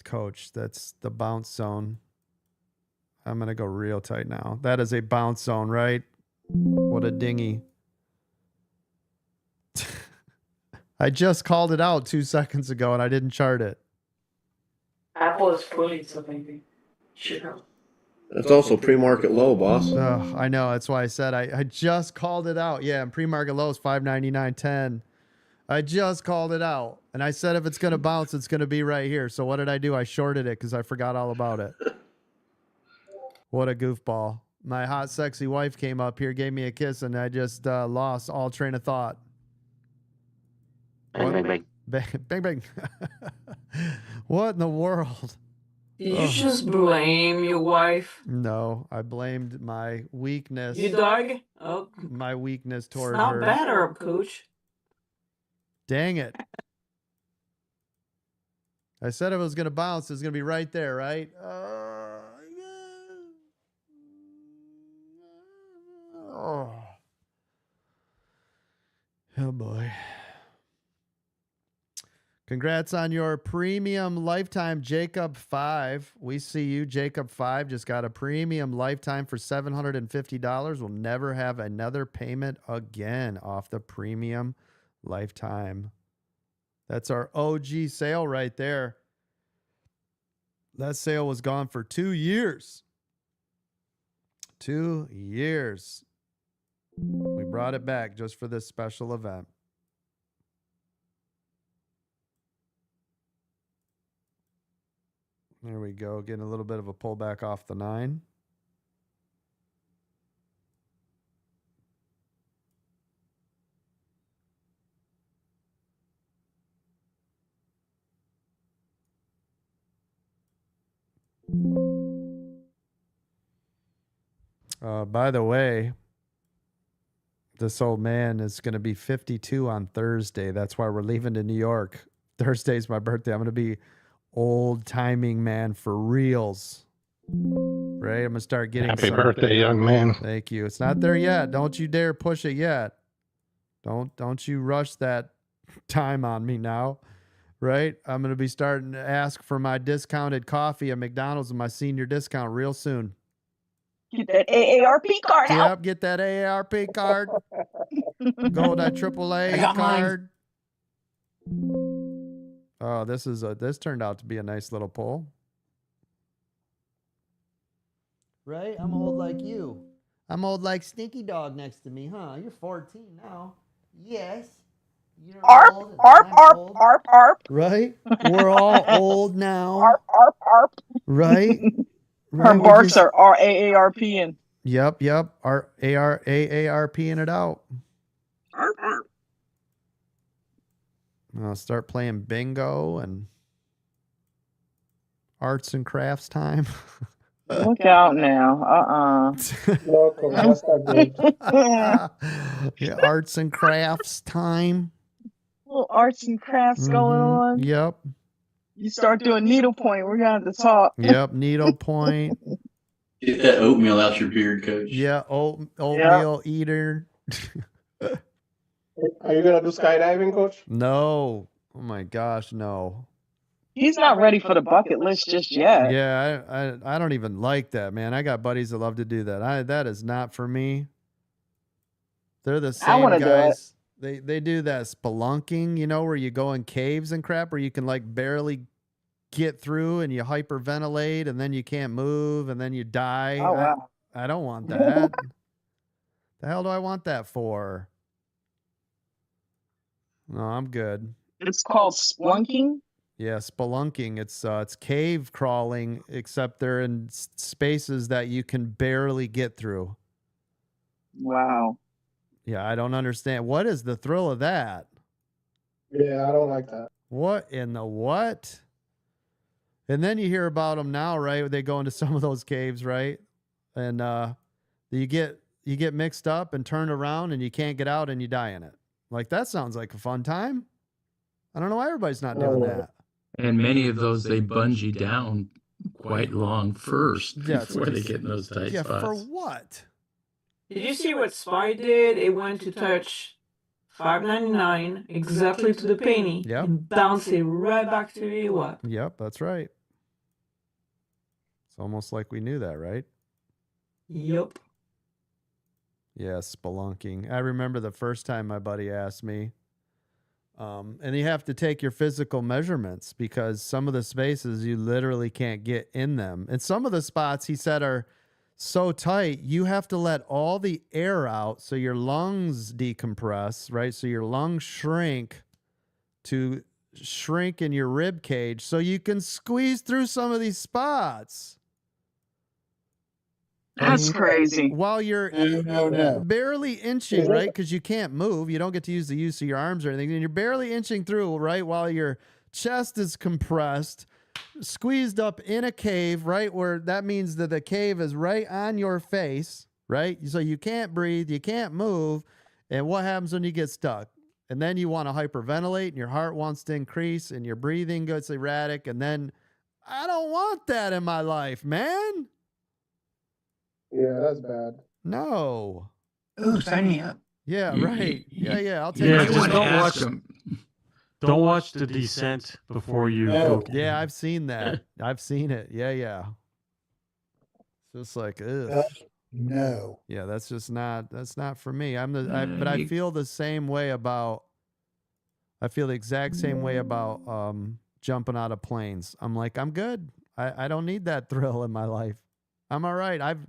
coach. That's the bounce zone. I'm going to go real tight now. That is a bounce zone, right? What a dinghy. I just called it out 2 seconds ago and I didn't chart it. Apple is fully, so maybe. Should have. That's also pre-market low, boss. I know. That's why I said I just called it out. Yeah, and pre-market low is 599.10. I just called it out. And I said if it's going to bounce, it's going to be right here. So what did I do? I shorted it because I forgot all about it. What a goofball. My hot, sexy wife came up here, gave me a kiss, and I just lost all train of thought. Bang, bang, bang. Bang, bang, bang. What in the world? Did you just blame your wife? No, I blamed my weakness. You dog? Oh, my weakness it's toward not her. better, coach. Dang it. I said if it was going to bounce, it's going to be right there, right? Oh. Oh, boy. Congrats on your premium lifetime, Jacob 5. We see you, Jacob 5. Just got a premium lifetime for $750. We'll never have another payment again off the premium lifetime. That's our OG sale right there. That sale was gone for 2 years. 2 years. We brought it back just for this special event. There we go. Getting a little bit of a pullback off the 9. By the way, this old man is going to be 52 on Thursday. That's why we're leaving to New York. Thursday's my birthday. I'm going to be old timing man for reals. Right? I'm going to start getting Happy birthday, young man. Thank you. It's not there yet. Don't you dare push it yet. Don't you rush that time on me now. Right? I'm going to be starting to ask for my discounted coffee at McDonald's and my senior discount real soon. Get that AARP card out. Yep, get that AARP card. Go with that AAA card. Oh, this turned out to be a nice little poll. Right? I'm old like you. I'm old like Stinky Dog next to me, huh? You're 14 now. Yes. You're ARP, old. ARP, I'm ARP, old. ARP, ARP. Right? We're all old now. ARP, ARP, ARP. Right? Her Right, barks are AARP. Yep. Our AARPing it out. ARP, ARP. I'll start playing bingo and arts and crafts time. Look out now. Local, that's not good. Yeah, arts and crafts time. Little arts and crafts going on. Yep. You start doing needlepoint, we're gonna have to talk. Yep, needlepoint. Get that oatmeal out your beard, Coach. Yeah, oatmeal eater. Are you gonna do skydiving, Coach? No. Oh my gosh, no. He's not ready for the bucket list just yet. Yeah, I don't even like that, man. I got buddies that love to do that. That is not for me. They're the same guys. They do that spelunking, where you go in caves and crap, where you can like barely get through and you hyperventilate and then you can't move and then you die. Oh wow. I don't want that. The hell do I want that for? No, I'm good. It's called splunking. Yeah, spelunking. It's cave crawling, except they're in spaces that you can barely get through. Wow. Yeah, I don't understand. What is the thrill of that? Yeah, I don't like that. What in the what? And then you hear about them now, right? They go into some of those caves, right? And you get mixed up and turned around and you can't get out and you die in it. Like, that sounds like a fun time. I don't know why everybody's not doing that. And many of those, they bungee down quite long first before they get in those tight spots. Yeah, for what? Did you see what Spy did? It went to touch $5.99 exactly to the penny and bounce it right back to you. What? Yep, that's right. It's almost like we knew that, right? Yep. Yeah, spelunking. I remember the first time my buddy asked me. And you have to take your physical measurements because some of the spaces you literally can't get in them. And some of the spots, he said, are so tight, you have to let all the air out so your lungs decompress, right? So your lungs shrink to shrink in your rib cage so you can squeeze through some of these spots. That's crazy. While you're barely inching, right? Because you can't move. You don't get to use the use of your arms or anything. And you're barely inching through, right? While your chest is compressed, squeezed up in a cave, right? Where that means that the cave is right on your face, right? So you can't breathe, you can't move. And what happens when you get stuck? And then you want to hyperventilate and your heart wants to increase and your breathing gets erratic. And then I don't want that in my life, man. Yeah, that's bad. Don't watch the descent before you go. Yeah, I've seen that. I've seen it. Yeah. It's just like, ugh. No. Yeah, that's not for me. But I feel the same way about. I feel the exact same way about jumping out of planes. I'm like, I'm good. I don't need that thrill in my life. I'm all right. I've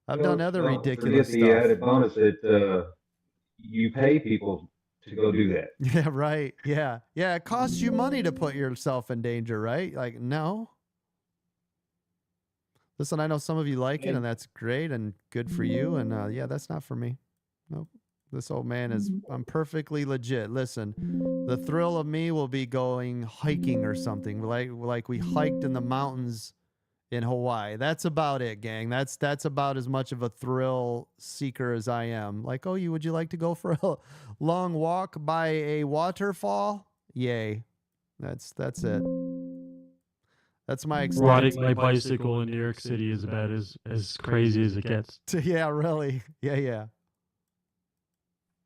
done other ridiculous forget the added bonus that you pay people to go do that. Yeah, right. Yeah. It costs you money to put yourself in danger, right? Like, no. Listen, I know some of you like it, and that's great and good for you. And yeah, that's not for me. Nope. This old man I'm perfectly legit. Listen, the thrill of me will be going hiking or something, like we hiked in the mountains in Hawaii. That's about it, gang. That's about as much of a thrill seeker as I am. Like, oh, would you like to go for a long walk by a waterfall? Yay. That's it. That's my experience. Riding my bicycle in New York City is about as crazy as it gets. Yeah, really. Yeah.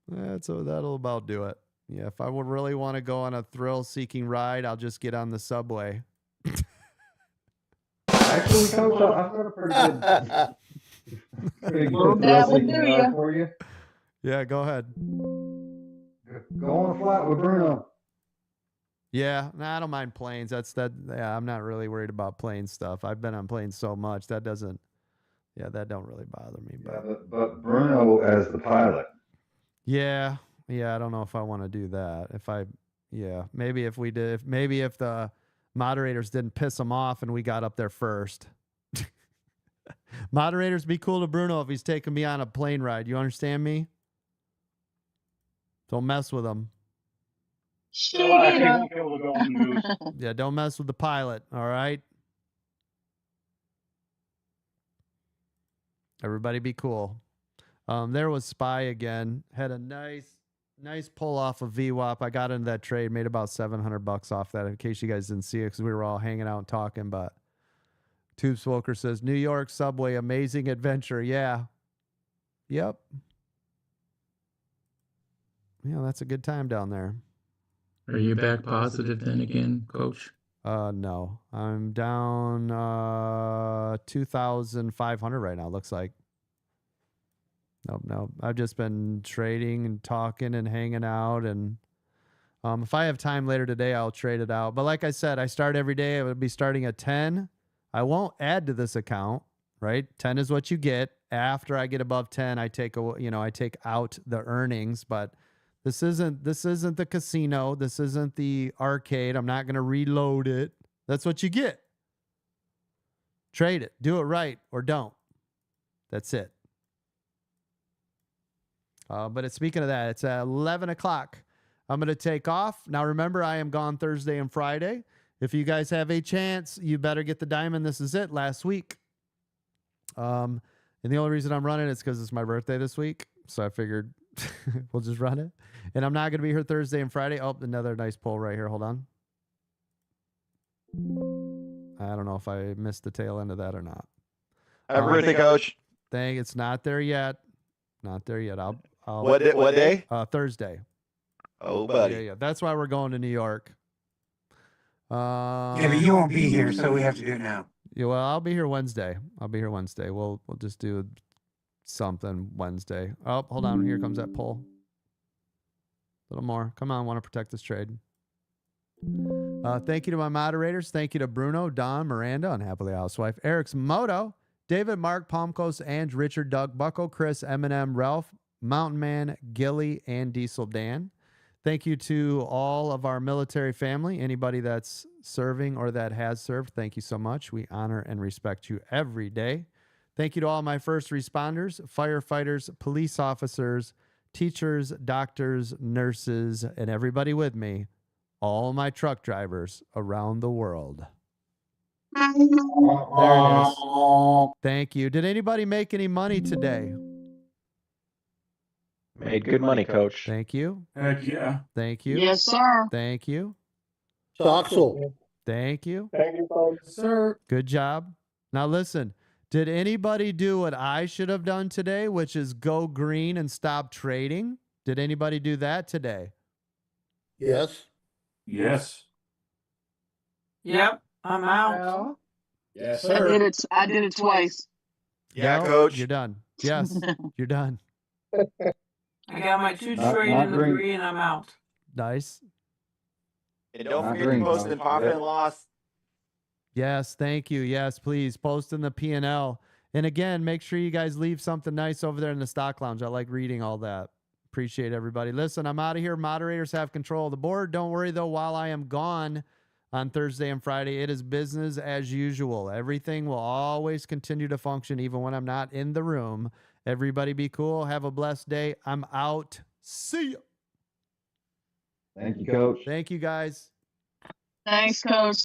That'll about do it. Yeah, if I would really want to go on a thrill-seeking ride, I'll just get on the subway. Actually, Coach, I've got a pretty good ride for you. Yeah, go ahead. Go on a flight with Bruno. Yeah, I don't mind planes. Yeah, I'm not really worried about plane stuff. I've been on planes so much that don't really bother me. But Bruno as the pilot. Yeah, I don't know if I want to do that. Maybe if the moderators didn't piss him off and we got up there first. Moderators, be cool to Bruno if he's taking me on a plane ride. You understand me? Don't mess with him. Yeah, don't mess with the pilot, all right? Everybody be cool. There was Spy again. Had a nice pull off of VWAP. I got into that trade, made about $700 off that, in case you guys didn't see it, because we were all hanging out and talking. But Tube Smoker says, New York subway, amazing adventure. Yeah. Yep. Yeah, that's a good time down there. Are you back positive then again, Coach? No. I'm down 2,500 right now, looks like. Nope. I've just been trading and talking and hanging out. And if I have time later today, I'll trade it out. But like I said, I start every day. I would be starting at 10. I won't add to this account, right? 10 is what you get. After I get above 10, I take out the earnings. But this isn't the casino. This isn't the arcade. I'm not going to reload it. That's what you get. Trade it. Do it right or don't. That's it. But speaking of that, it's 11 o'clock. I'm going to take off. Now, remember, I am gone Thursday and Friday. If you guys have a chance, you better get the diamond. This is it, last week. And the only reason I'm running is because it's my birthday this week. So I figured we'll just run it. And I'm not going to be here Thursday and Friday. Oh, another nice pull right here. Hold on. I don't know if I missed the tail end of that or not. Happy birthday, Coach. Dang, it's not there yet. Not there yet. What day? Thursday. Oh, buddy. Yeah. That's why we're going to New York. Yeah, but you won't be here, so we have to do it now. Yeah, well, I'll be here Wednesday. We'll just do something Wednesday. Oh, hold on. Here comes that pull. A little more. Come on. Want to protect this trade. Thank you to my moderators. Thank you to Bruno, Don, Miranda, Unhappily Housewife, Eric's Moto, David, Mark, Palmcoast, Ange, Richard, Doug, Bucko, Chris, Eminem, Ralph, Mountain Man, Gilly, and Diesel Dan. Thank you to all of our military family, anybody that's serving or that has served. Thank you so much. We honor and respect you every day. Thank you to all my first responders, firefighters, police officers, teachers, doctors, nurses, and everybody with me, all my truck drivers around the world. There it is. Thank you. Did anybody make any money today? Made good money, Coach. Thank you. Heck yeah. Thank you. Yes, sir. Thank you. Soxel. Thank you. Thank you, folks. Sir. Good job. Now listen, did anybody do what I should have done today, which is go green and stop trading? Did anybody do that today? Yes. Yes. Yep, I'm out. Well, Yes, I sir. did it. I did it twice. Yeah, No, coach. You're done. Yes, you're done. I got my two Not- trade not and the green. 3 and I'm out. Nice. And don't Not forget to green, post Coach. in profit and loss. Yes, thank you. Yes, please post in the P&L. And again, make sure you guys leave something nice over there in the stock lounge. I like reading all that. Appreciate everybody. Listen, I'm out of here. Moderators have control of the board. Don't worry though, while I am gone on Thursday and Friday, it is business as usual. Everything will always continue to function even when I'm not in the room. Everybody be cool. Have a blessed day. I'm out. See you. Thank you, Coach. Thank you guys. Thanks, Coach.